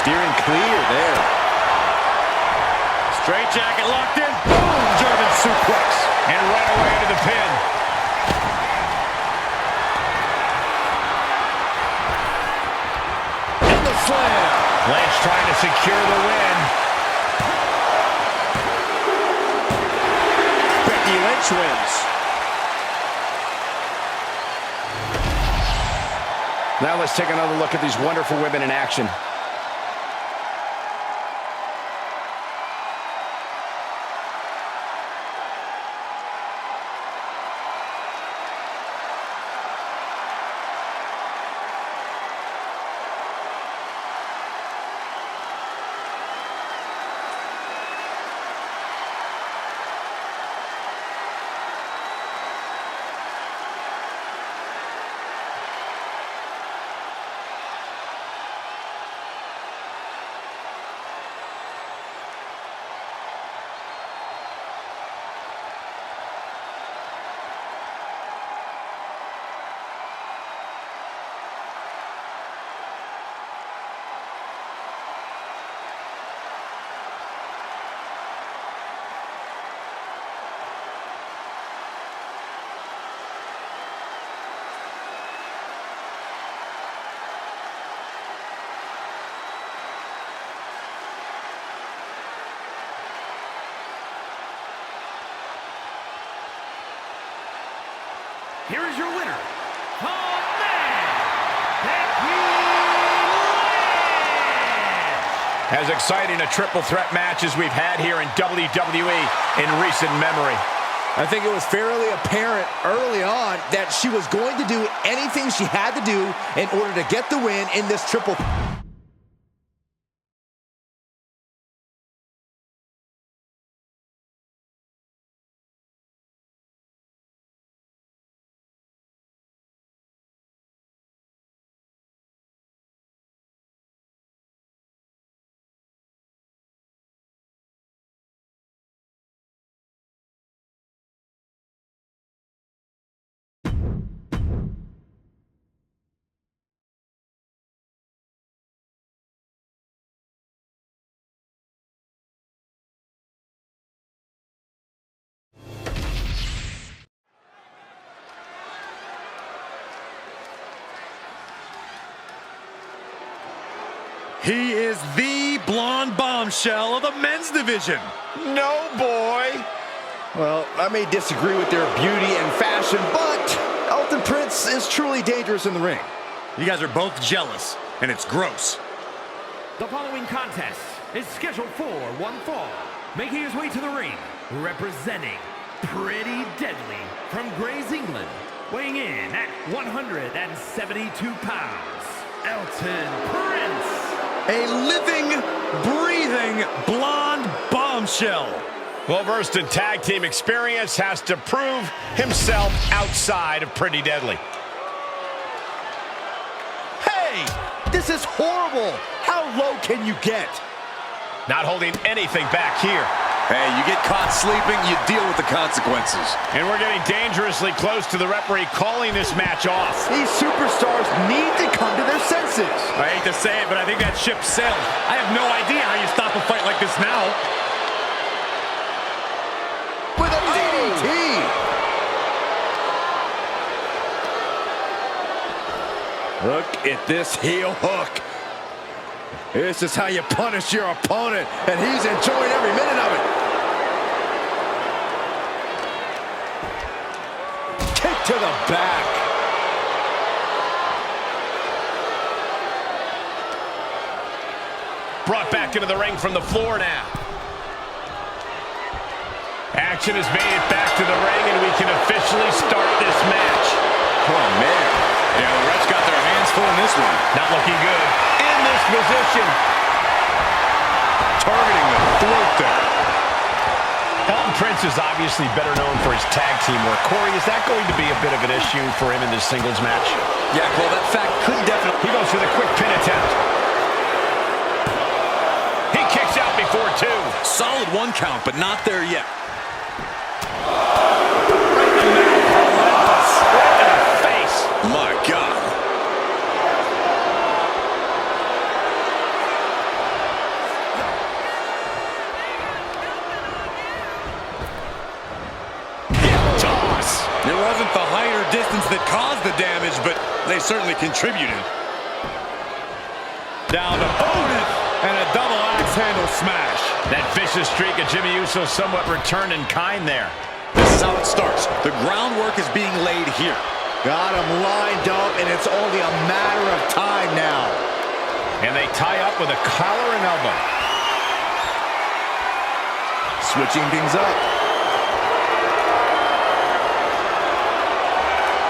Steering clear there. Straight jacket locked in. Boom! German suplex. And right away into the pin. And the slam. Lynch trying to secure the win. Becky Lynch wins. Now let's take another look at these wonderful women in action. here is your winner, the man, Becky Lynch. As exciting a triple threat match as we've had here in WWE in recent memory. I think it was fairly apparent early on that she was going to do anything she had to do in order to get the win in this triple. He is the blonde bombshell of the men's division. No, boy. Well, I may disagree with their beauty and fashion, but Elton Prince is truly dangerous in the ring. You guys are both jealous, and it's gross. The following contest is scheduled for one fall. Making his way to the ring, representing Pretty Deadly from Grays, England. Weighing in at 172 pounds, Elton Prince. A living, breathing, blonde bombshell. Well-versed in tag team experience, has to prove himself outside of Pretty Deadly. Hey, this is horrible. How low can you get? Not holding anything back here. Hey, you get caught sleeping, you deal with the consequences. And we're getting dangerously close to the referee calling this match off. These superstars need to come to their senses. I hate to say it, but I think that ship sailed. I have no idea how you stop a fight like this now. With a DDT. Look at this heel hook. This is how you punish your opponent, and he's enjoying every minute of it. Kick to the back. Brought back into the ring from the floor now. Action has made it back to the ring, and we can officially start this match. Oh, man. Yeah, the refs got their hands full in this one. Not looking good. In this position. Targeting the throat there. Elton Prince is obviously better known for his tag team work. Corey, is that going to be a bit of an issue for him in this singles match? Yeah, Cole, that fact could definitely... He goes for the quick pin attempt. He kicks out before two. Solid one count, but not there yet. My God. Hip toss. It wasn't the height or distance that caused the damage, but they certainly contributed. Down opponent and a double axe handle smash. That vicious streak of Jimmy Uso somewhat returned in kind there. This is how it starts. The groundwork is being laid here. Got him lined up, and it's only a matter of time now. And they tie up with a collar and elbow. Switching things up.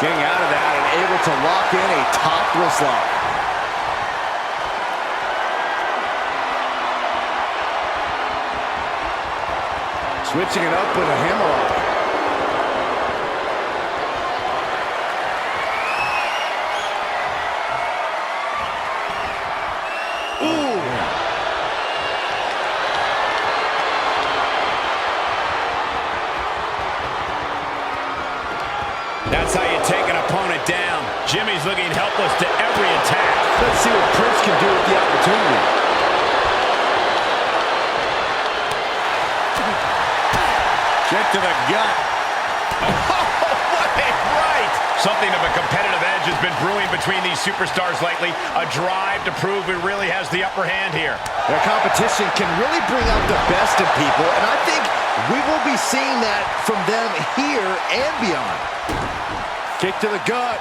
Getting out of that and able to lock in a topless lock. Switching it up with a hammerlock. That's how you take an opponent down. Jimmy's looking helpless to every attack. Let's see what Prince can do with the opportunity. Kick to the gut. What a right! Something of a competitive edge has been brewing between these superstars lately. A drive to prove who really has the upper hand here. Their competition can really bring out the best in people, and I think we will be seeing that from them here and beyond. Kick to the gut.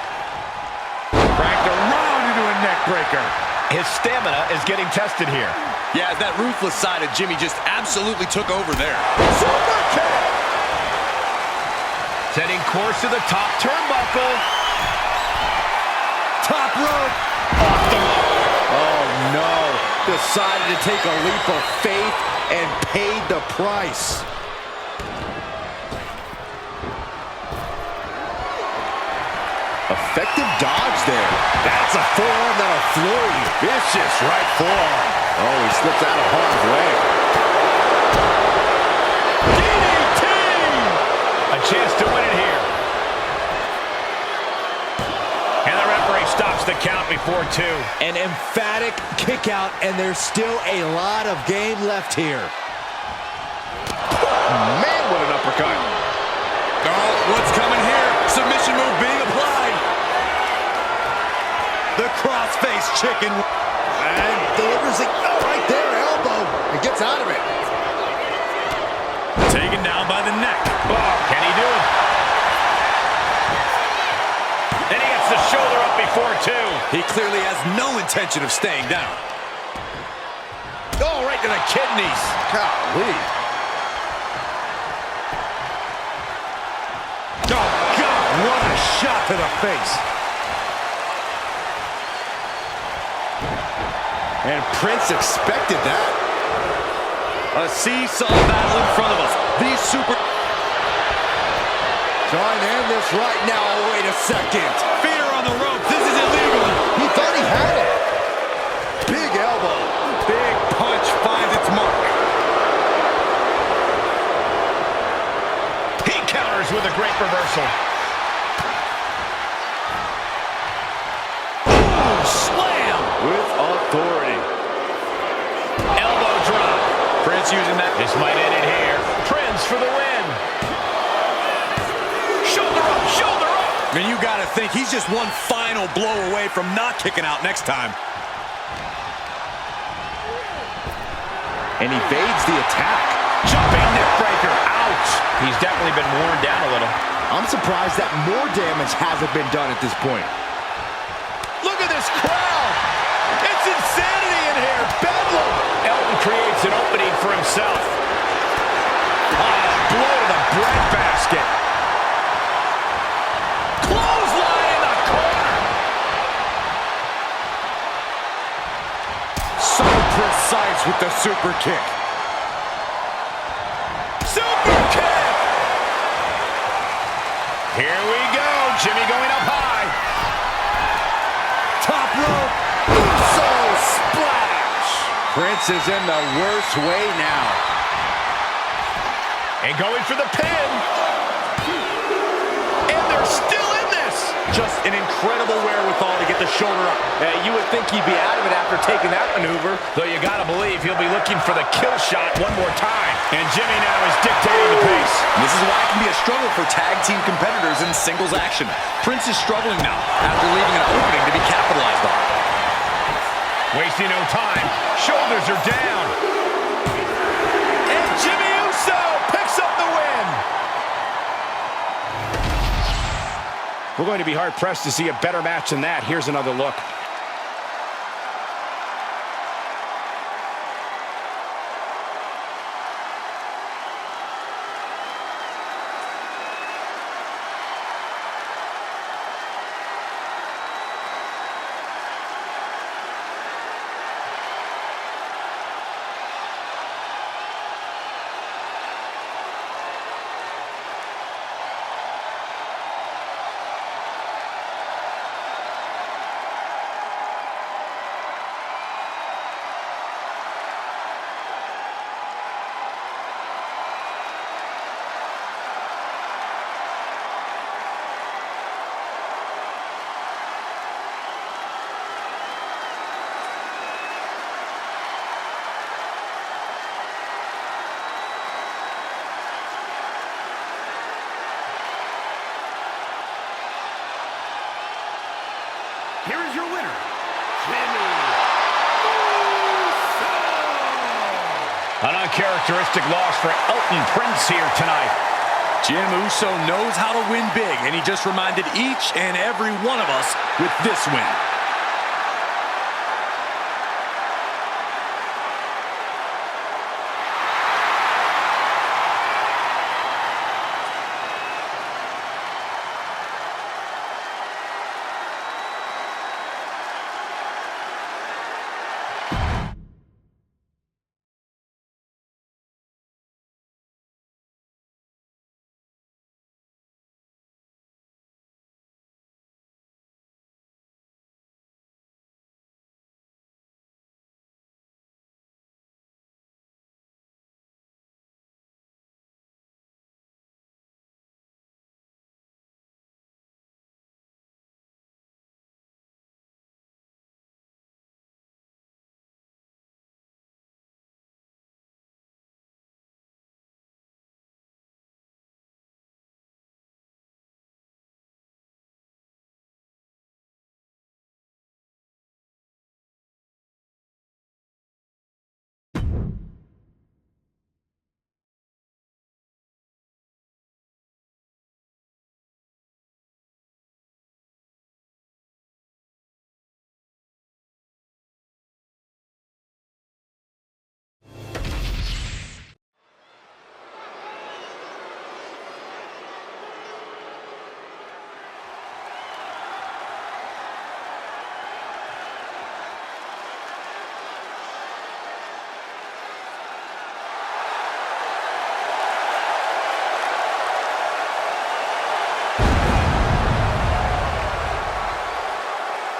Cranked around into a neck breaker. His stamina is getting tested here. Yeah, that ruthless side of Jimmy just absolutely took over there. Super kick. Setting course to the top turnbuckle. Top rope. Off the mark. Oh, no. Decided to take a leap of faith and paid the price. Effective dodge there. That's a forearm that'll floor you. Vicious right forearm. Oh, he slips out of harm's way. DDT! A chance to win it here. And the referee stops the count before 2. An emphatic kick out, and there's still a lot of game left here. Man, what an uppercut. Oh, what's coming here? Submission move being applied. The crossface chicken. And delivers it right there, elbow. And gets out of it. Taken down by the neck. Oh, can he do it? And he gets the shoulder up before 2. He clearly has no intention of staying down. Oh, right to the kidneys. Golly. Oh, God, what a shot to the face. And Prince expected that. A seesaw battle in front of us. These super... Trying to end this right now. Oh, wait a second. Feet are on the ropes. This is illegal. He thought he had it. Big elbow. Big punch finds its mark. He counters with a great reversal. Boom, slam. With authority. Elbow drop. Prince using that. This might end it here. Prince for the win. Shoulder up, shoulder up. I mean, you got to think he's just one final blow away from not kicking out next time. And evades the attack. Jumping neck breaker. Ouch. He's definitely been worn down a little. I'm surprised that more damage hasn't been done at this point. Look at this crowd. It's insanity in here. Bedlam. Elton creates an opening for himself. Blow to the breadbasket. Clothesline in the corner. So precise with the super kick. Super kick. Here we go. Jimmy going up high. Top rope. So splash. Prince is in the worst way now. And going for the pin. And they're still in this. Just an incredible wherewithal to get the shoulder up. You would think he'd be out of it after taking that maneuver. Though you gotta believe he'll be looking for the kill shot one more time. And Jimmy now is dictating the pace. This is why it can be a struggle for tag team competitors in singles action. Prince is struggling now after leaving an opening to be capitalized on. Wasting no time. Shoulders are down. And Jimmy Uso picks up the win. We're going to be hard-pressed to see a better match than that. Here's another look. Here is your winner, Jimmy Uso. An uncharacteristic loss for Elton Prince here tonight. Jim Uso knows how to win big, and he just reminded each and every one of us with this win.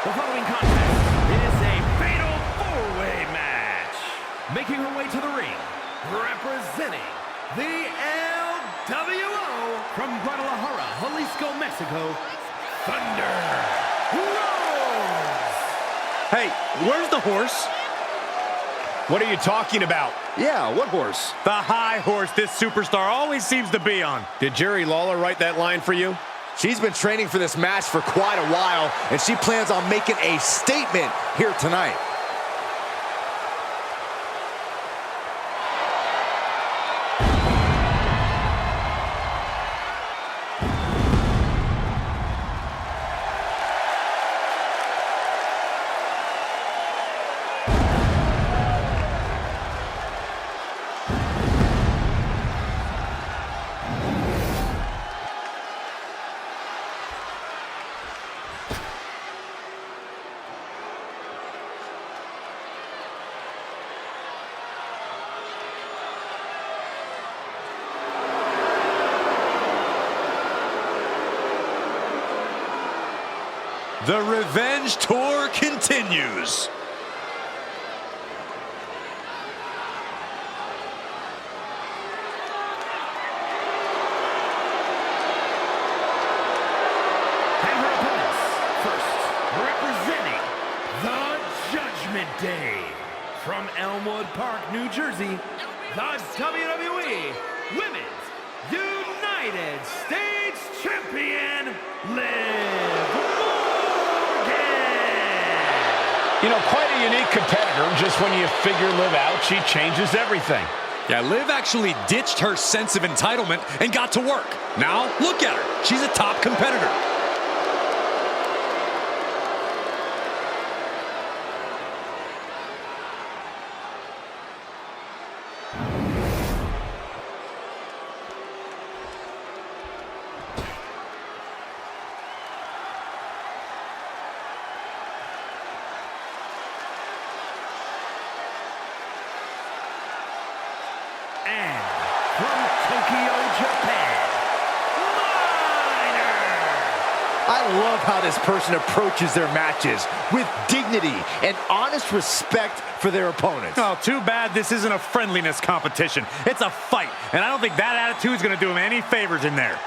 The following contest is a fatal four-way match. Making her way to the ring, representing the LWO from Guadalajara, Jalisco, Mexico, Thunder Rose. Hey, where's the horse? What are you talking about? Yeah, what horse? The high horse this superstar always seems to be on. Did Jerry Lawler write that line for you? She's been training for this match for quite a while, and she plans on making a statement here tonight. The revenge tour continues. And her opponents, first, representing the Judgment Day, from Elmwood Park, New Jersey, the WWE Women's United States Champion, Liv. You know, quite a unique competitor. Just when you figure Liv out, she changes everything. Yeah, Liv actually ditched her sense of entitlement and got to work. Now, look at her. She's a top competitor. And from Tokyo, Japan, I love how this person approaches their matches with dignity and honest respect for their opponents. Oh, too bad this isn't a friendliness competition. It's a fight, and I don't think that attitude is going to do him any favors in there.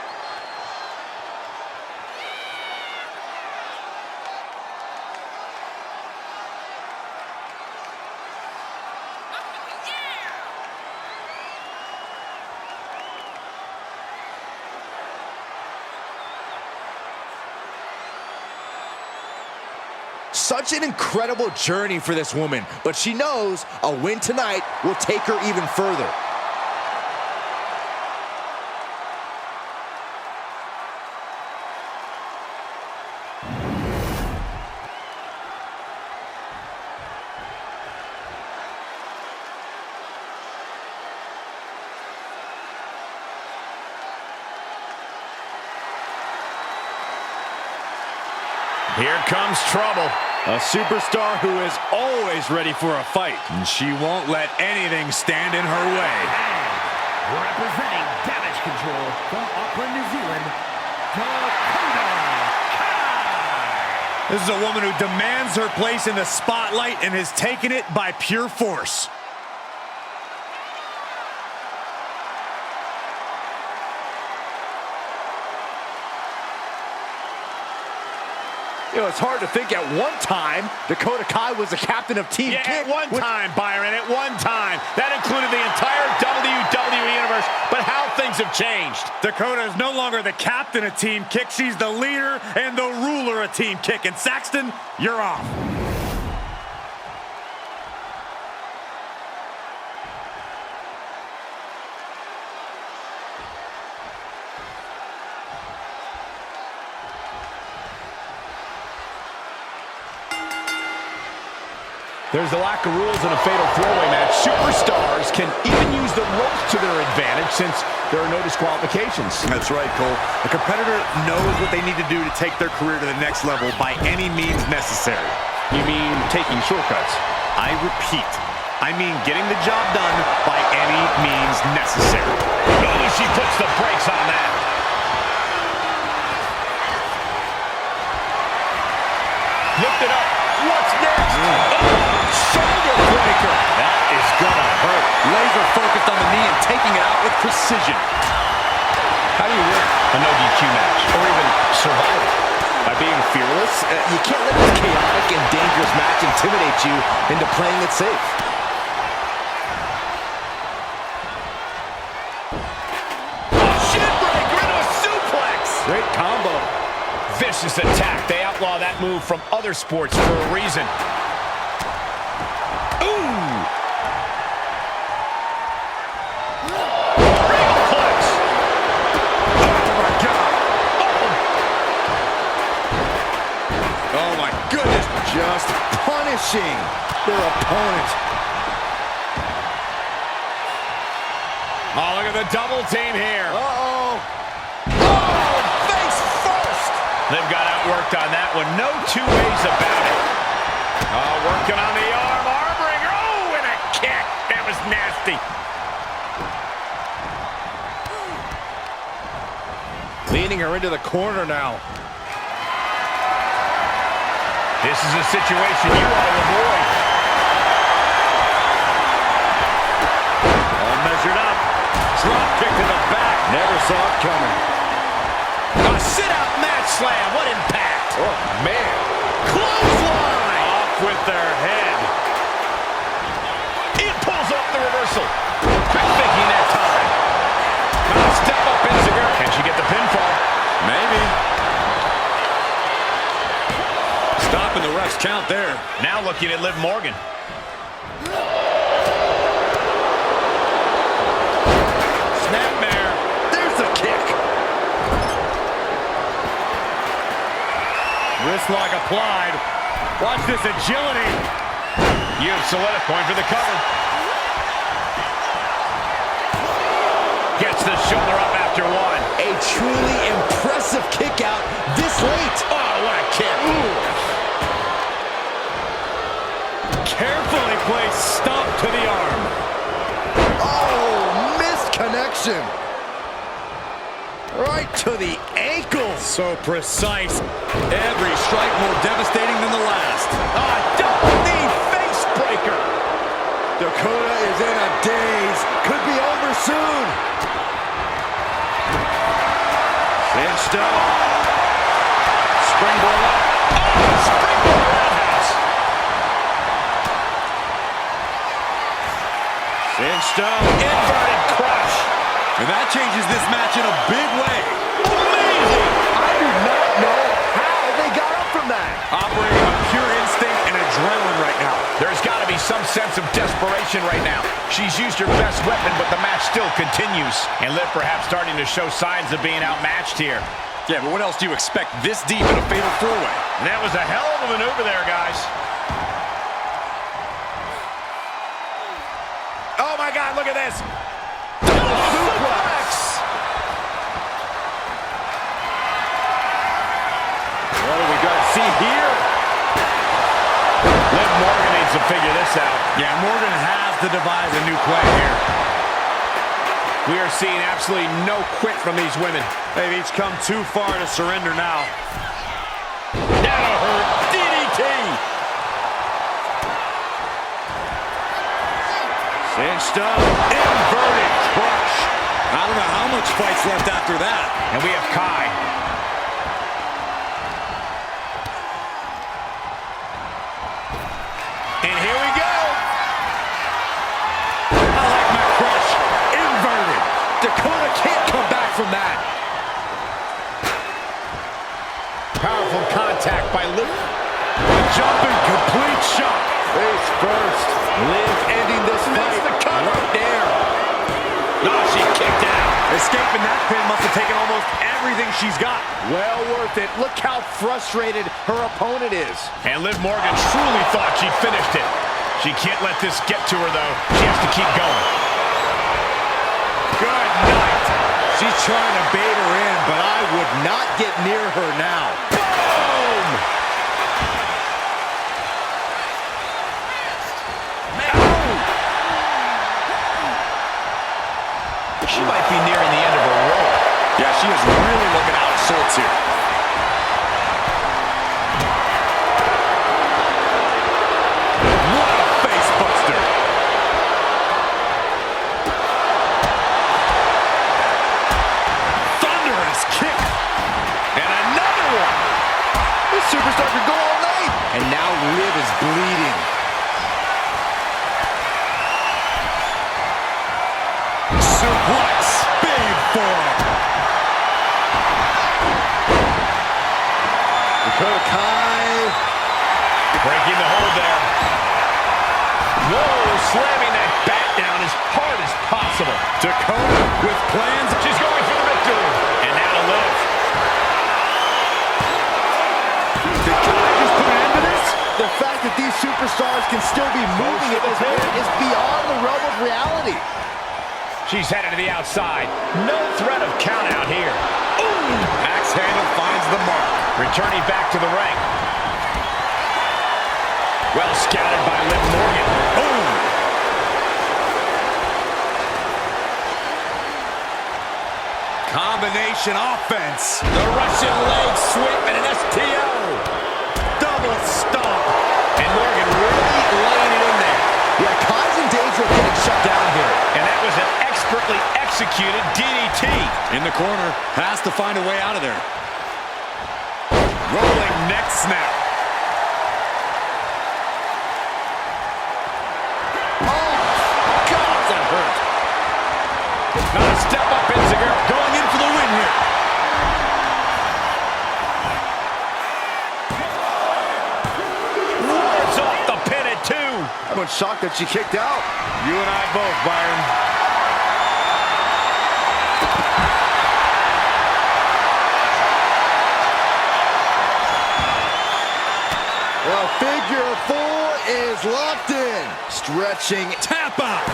Such an incredible journey for this woman, but she knows a win tonight will take her even further. Here comes trouble. A superstar who is always ready for a fight. And she won't let anything stand in her way. And representing Damage Control from Auckland, New Zealand, Dakota Kai. This is a woman who demands her place in the spotlight and has taken it by pure force. You know, it's hard to think at one time Dakota Kai was the captain of Team Kick. At one time, Byron, at one time. That included the entire WWE Universe, but how things have changed. Dakota is no longer the captain of Team Kick. She's the leader and the ruler of Team Kick. And Saxton, you're off. There's a lack of rules in a fatal four-way match. Superstars can even use the ropes to their advantage since there are no disqualifications. That's right, Cole. A competitor knows what they need to do to take their career to the next level by any means necessary. You mean taking shortcuts? I repeat, I mean getting the job done by any means necessary. Oh, she puts the brakes on that. Lift it up. What's next? Shoulder breaker. That is gonna hurt. Laser focused on the knee and taking it out with precision. How do you win a no DQ match or even survive it? By being fearless, you can't let this chaotic and dangerous match intimidate you into playing it safe. Shin breaker into a suplex. Great combo. Vicious attack. They outlaw that move from other sports for a reason. Ooh! Reflex! Oh my God! Oh my goodness. Just punishing their opponent. Oh, look at the double team here. Uh-oh. Oh, face first. They've got outworked on that one. No two ways about it. Oh, working on the arm wringer. Oh, and a kick. That was nasty. Leading her into the corner now. This is a situation you want to avoid. All measured up. Drop kick to the back. Never saw it coming. A sit-out match slam. What impact. Oh, man. Clothesline. Off with their head. It pulls off the reversal. Quick thinking that time. Step up in Ziggler. Can she get the pinfall? Maybe. Stopping the ref's count there. Now looking at Liv Morgan. Snapmare. There's the kick. Wrist lock applied. Watch this agility. You have solidified. Point for the cover. Gets the shoulder up after one. A truly impressive kick out this late. Oh, what a kick. Carefully placed stomp to the arm. Oh, missed connection. Right to the ankle. So precise. Every strike more devastating than the last. Double knee face breaker. Dakota is in a daze. Could be over soon. Cinched up. Springboard up. Springboard roundhouse. Cinched up. Inverted crush. And that changes this match in a big way. Amazing. I do not know how they got up from that. Operating on pure instinct and adrenaline right now. There's got to be some sense of desperation right now. She's used her best weapon, but the match still continues. And Liv perhaps starting to show signs of being outmatched here. Yeah, but what else do you expect this deep in a fatal four-way? And that was a hell of a maneuver there, guys. Oh, my God, look at this. Double suplex. What do we got to see here? can figure this out. Yeah, Morgan has to devise a new play here. We are seeing absolutely no quit from these women. They've each come too far to surrender now. That'll hurt. DDT. Cinched up. Inverted crush. I don't know how much fight's left after that. And we have Kai. And here we go. I like my crush. Inverted. Dakota can't come back from that. Powerful contact by Loom. A jumping complete shot. Face first. Liv ending this fight right there. No, she kicked out. Escaping that pin must have taken almost everything she's got. Well worth it. Look how frustrated her opponent is. And Liv Morgan truly thought she finished it. She can't let this get to her, though. She has to keep going. Good night. She's trying to bait her in, but I would not get near her now. Boom! She might be nearing the end of her rope. Yeah, she is really looking out of sorts here. What a face buster. Thunderous kick. And another one. This superstar could go all night. And now Liv is bleeding. Suplex. Big forearm. Dakota Kai. Breaking the hold there. Whoa, slamming that bat down as hard as possible. Dakota with plans. She's going for the victory. And now to Liv. Did Kai just put an end to this? The fact that these superstars can still be moving at this point is beyond the realm of reality. She's headed to the outside. No threat of count out here. Ooh. Axe handle finds the mark. Returning back to the ring. Well scouted by Liv Morgan. Boom. Combination offense. The Russian leg sweep and an STO. Double stomp. And Morgan really laying it in there. Yeah, Kai's in danger of getting shut down here. And that was an expertly executed DDT. In the corner. Has to find a way out of there. Rolling neck snap. Not a step up, Inziger. Going in for the win here. Wards off the pin at 2. I'm shocked that she kicked out. You and I both, Byron. Well, figure 4 is locked in. Stretching. Tap out.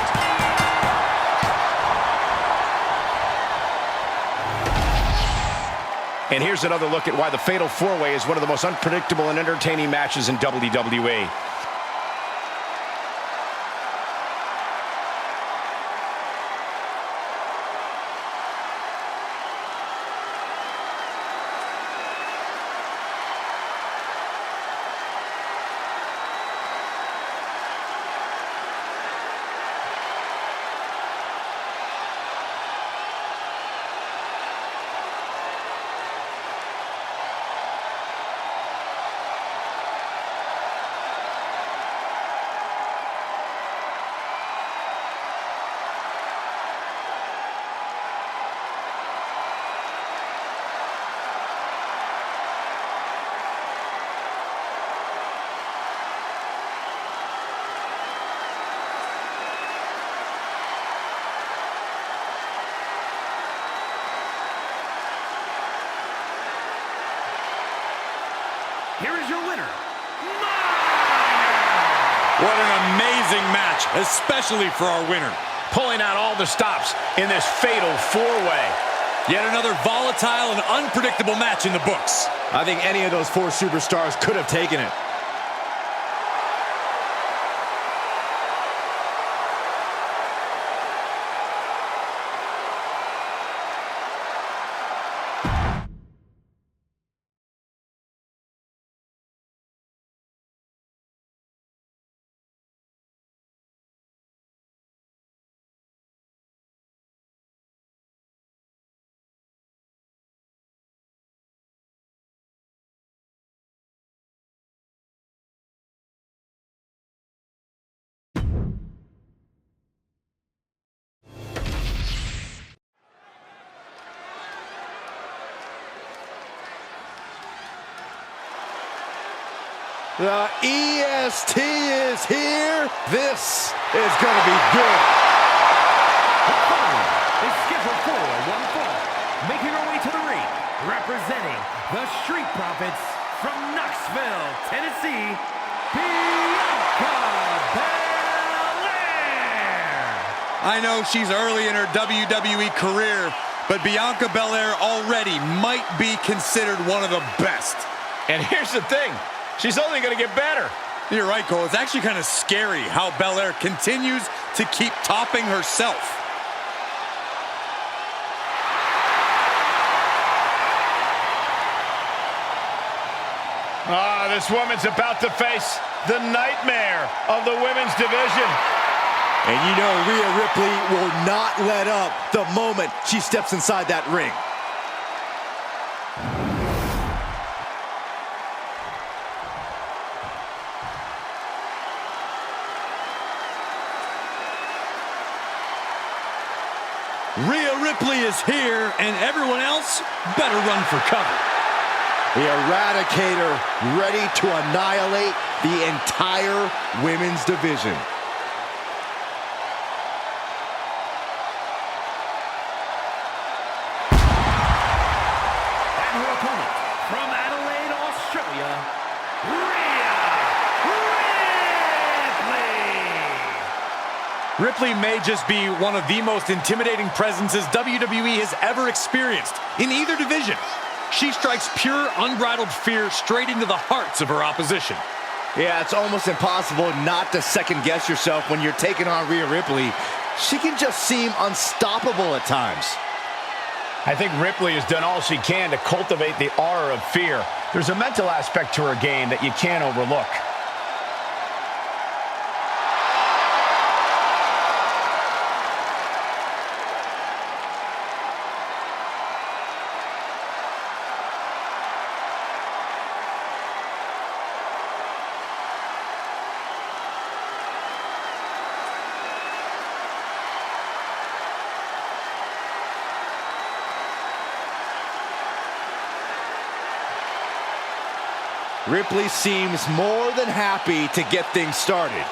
And here's another look at why the Fatal 4-Way is one of the most unpredictable and entertaining matches in WWE. Here is your winner, What an amazing match, especially for our winner. Pulling out all the stops in this Fatal 4-Way. Yet another volatile and unpredictable match in the books. I think any of those 4 superstars could have taken it. The EST is here. This is going to be good. The following is scheduled for one fall. Making her way to the ring, representing the Street Profits from Knoxville, Tennessee, Bianca Belair. I know she's early in her WWE career, but Bianca Belair already might be considered one of the best. And here's the thing, she's only going to get better. You're right, Cole. It's actually kind of scary how Belair continues to keep topping herself. This woman's about to face the nightmare of the women's division. And you know Rhea Ripley will not let up the moment she steps inside that ring. Rhea Ripley is here, and everyone else better run for cover. The Eradicator ready to annihilate the entire women's division. And her opponent from Adelaide, Australia, Rhea Ripley. Ripley may just be one of the most intimidating presences WWE has ever experienced in either division. She strikes pure, unbridled fear straight into the hearts of her opposition. Yeah, it's almost impossible not to second-guess yourself when you're taking on Rhea Ripley. She can just seem unstoppable at times. I think Ripley has done all she can to cultivate the aura of fear. There's a mental aspect to her game that you can't overlook. Ripley seems more than happy to get things started.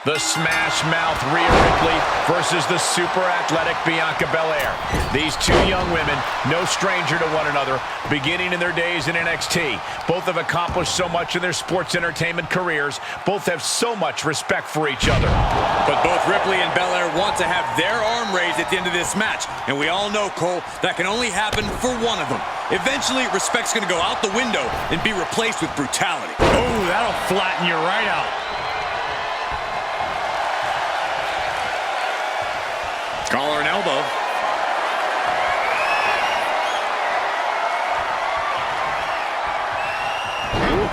The Smash Mouth Rhea Ripley versus the super athletic Bianca Belair. These two young women, no stranger to one another, beginning in their days in NXT. Both have accomplished so much in their sports entertainment careers. Both have so much respect for each other. But both Ripley and Belair want to have their arm raised at the end of this match. And we all know, Cole, that can only happen for one of them. Eventually, respect's going to go out the window and be replaced with brutality. Oh, that'll flatten you right out. Collar and elbow.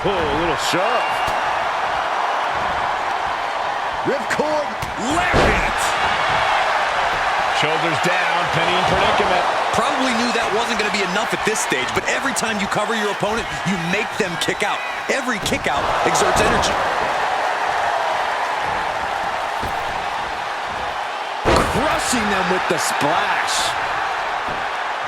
Ooh, a little shove. Ripcord lariat. Shoulders down, pinning predicament. Probably knew that wasn't going to be enough at this stage, but every time you cover your opponent, you make them kick out. Every kick out exerts energy. Crushing them with the splash.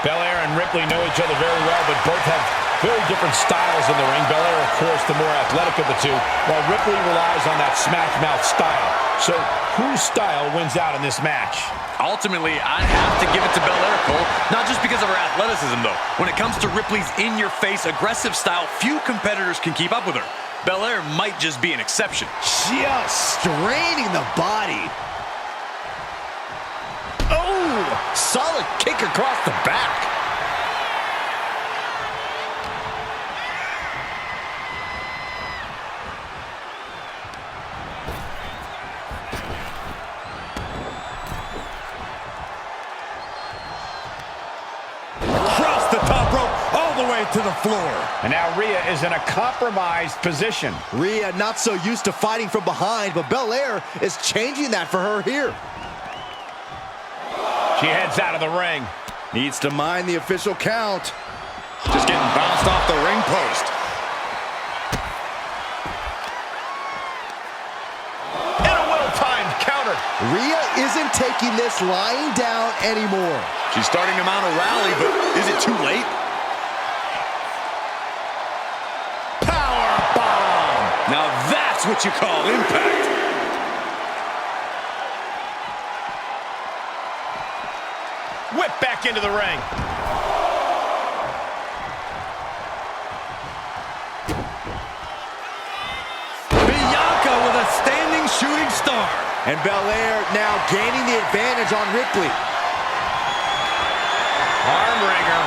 Belair and Ripley know each other very well, but both have very different styles in the ring. Belair, of course, the more athletic of the two, while Ripley relies on that smash mouth style. So, whose style wins out in this match? Ultimately, I'd have to give it to Belair, Cole. Not just because of her athleticism, though. When it comes to Ripley's in-your-face, aggressive style, few competitors can keep up with her. Belair might just be an exception. Just straining the body. Oh, solid kick across the back. Across the top rope, all the way to the floor. And now Rhea is in a compromised position. Rhea not so used to fighting from behind, but Belair is changing that for her here. She heads out of the ring. Needs to mind the official count. Just getting bounced off the ring post. And a well-timed counter. Rhea isn't taking this lying down anymore. She's starting to mount a rally, but is it too late? Power bomb! Now that's what you call impact. Whip back into the ring. Bianca with a standing shooting star. And Belair now gaining the advantage on Ripley. Arm wringer.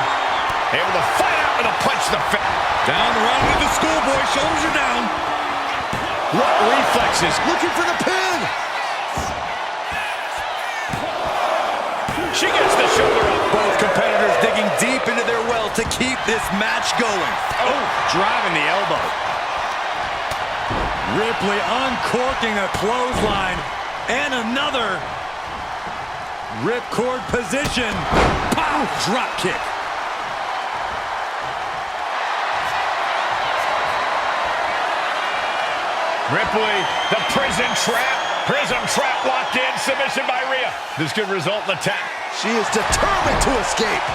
Able to fight out with a punch to the face. Down the run with the schoolboy. Shoulders are down. What reflexes. Looking for the pin. She gets the shoulder up. Both competitors digging deep into their well to keep this match going. Oh, driving the elbow. Ripley uncorking a clothesline. And another ripcord position. Pow! Drop kick. Ripley, the prison trap. Prison trap locked in. Submission by Rhea. This could result in the tap. She is determined to escape.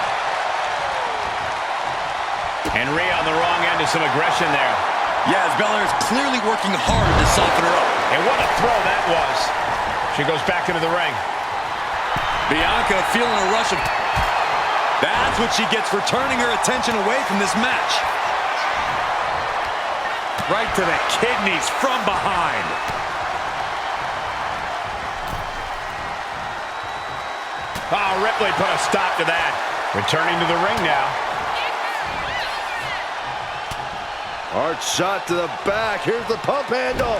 And Rhea on the wrong end of some aggression there. Yeah, as Belair is clearly working hard to soften her up. And what a throw that was. She goes back into the ring. Bianca feeling a rush of... That's what she gets for turning her attention away from this match. Right to the kidneys from behind. Oh, Ripley put a stop to that. Returning to the ring now. Hard shot to the back. Here's the pump handle.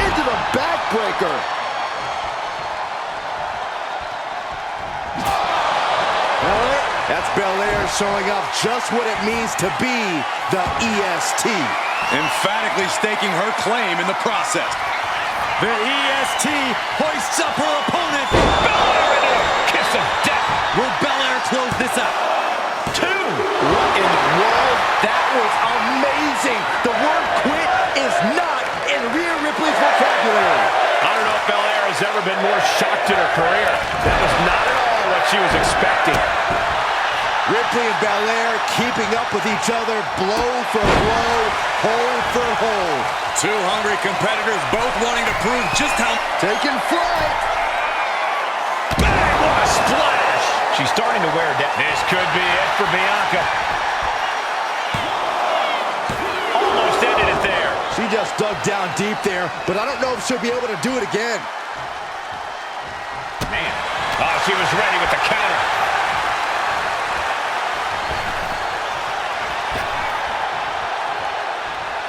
Into the backbreaker. That's Belair showing off just what it means to be the EST. Emphatically staking her claim in the process. The EST hoists up her opponent. Belair into a kiss of death. Will Belair close this out? 2. What in the world? That was amazing. The word quit is not in Rhea Ripley's vocabulary. I don't know if Belair has ever been more shocked in her career. That was not at all what she was expecting. Ripley and Belair keeping up with each other, blow for blow, hold for hold. Two hungry competitors both wanting to prove just how... Taking flight. Bang! What a splash! She's starting to wear down. This could be it for Bianca. Almost ended it there. She just dug down deep there, but I don't know if she'll be able to do it again. Man. Oh, she was ready with the counter.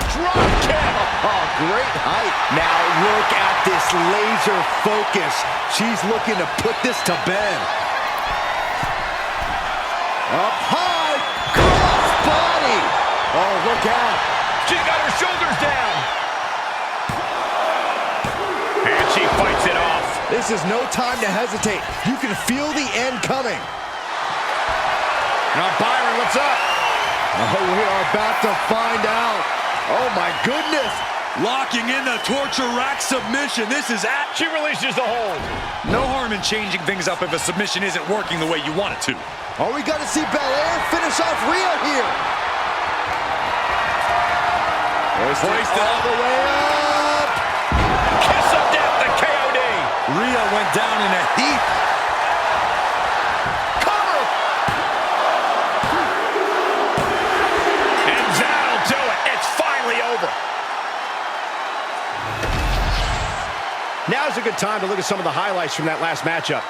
Drop kick. Oh, great height. Now look at this laser focus. She's looking to put this to bed. Up high. Cross body. Oh, look out. She's got her shoulders down. And she fights it off. This is no time to hesitate. You can feel the end coming. Now, Byron, what's up? Oh, we are about to find out. Oh, my goodness. Locking in the torture rack submission. This is at... She releases the hold. No harm in changing things up if a submission isn't working the way you want it to. Oh, we got to see Belair finish off Rhea here. Hoisted all the way up. Kiss of death, the KOD. Rhea went down in a heap. Cover. And that'll do it. It's finally over. Now's a good time to look at some of the highlights from that last matchup.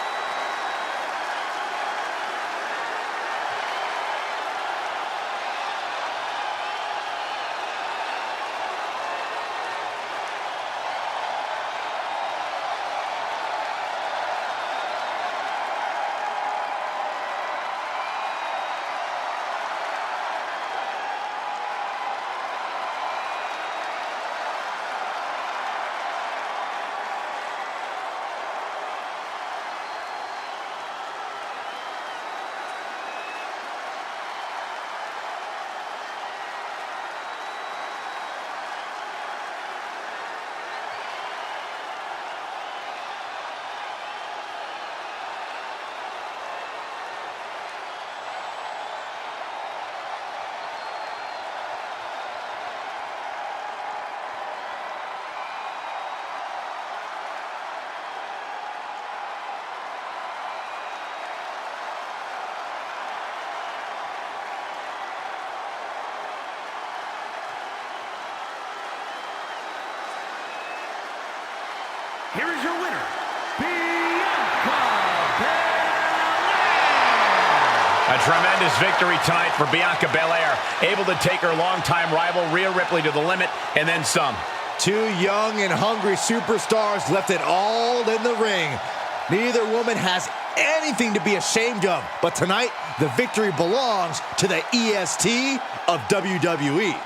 tremendous victory tonight for Bianca Belair, able to take her longtime rival Rhea Ripley to the limit and then some. Two young and hungry superstars left it all in the ring. Neither woman has anything to be ashamed of, but tonight the victory belongs to the EST of WWE.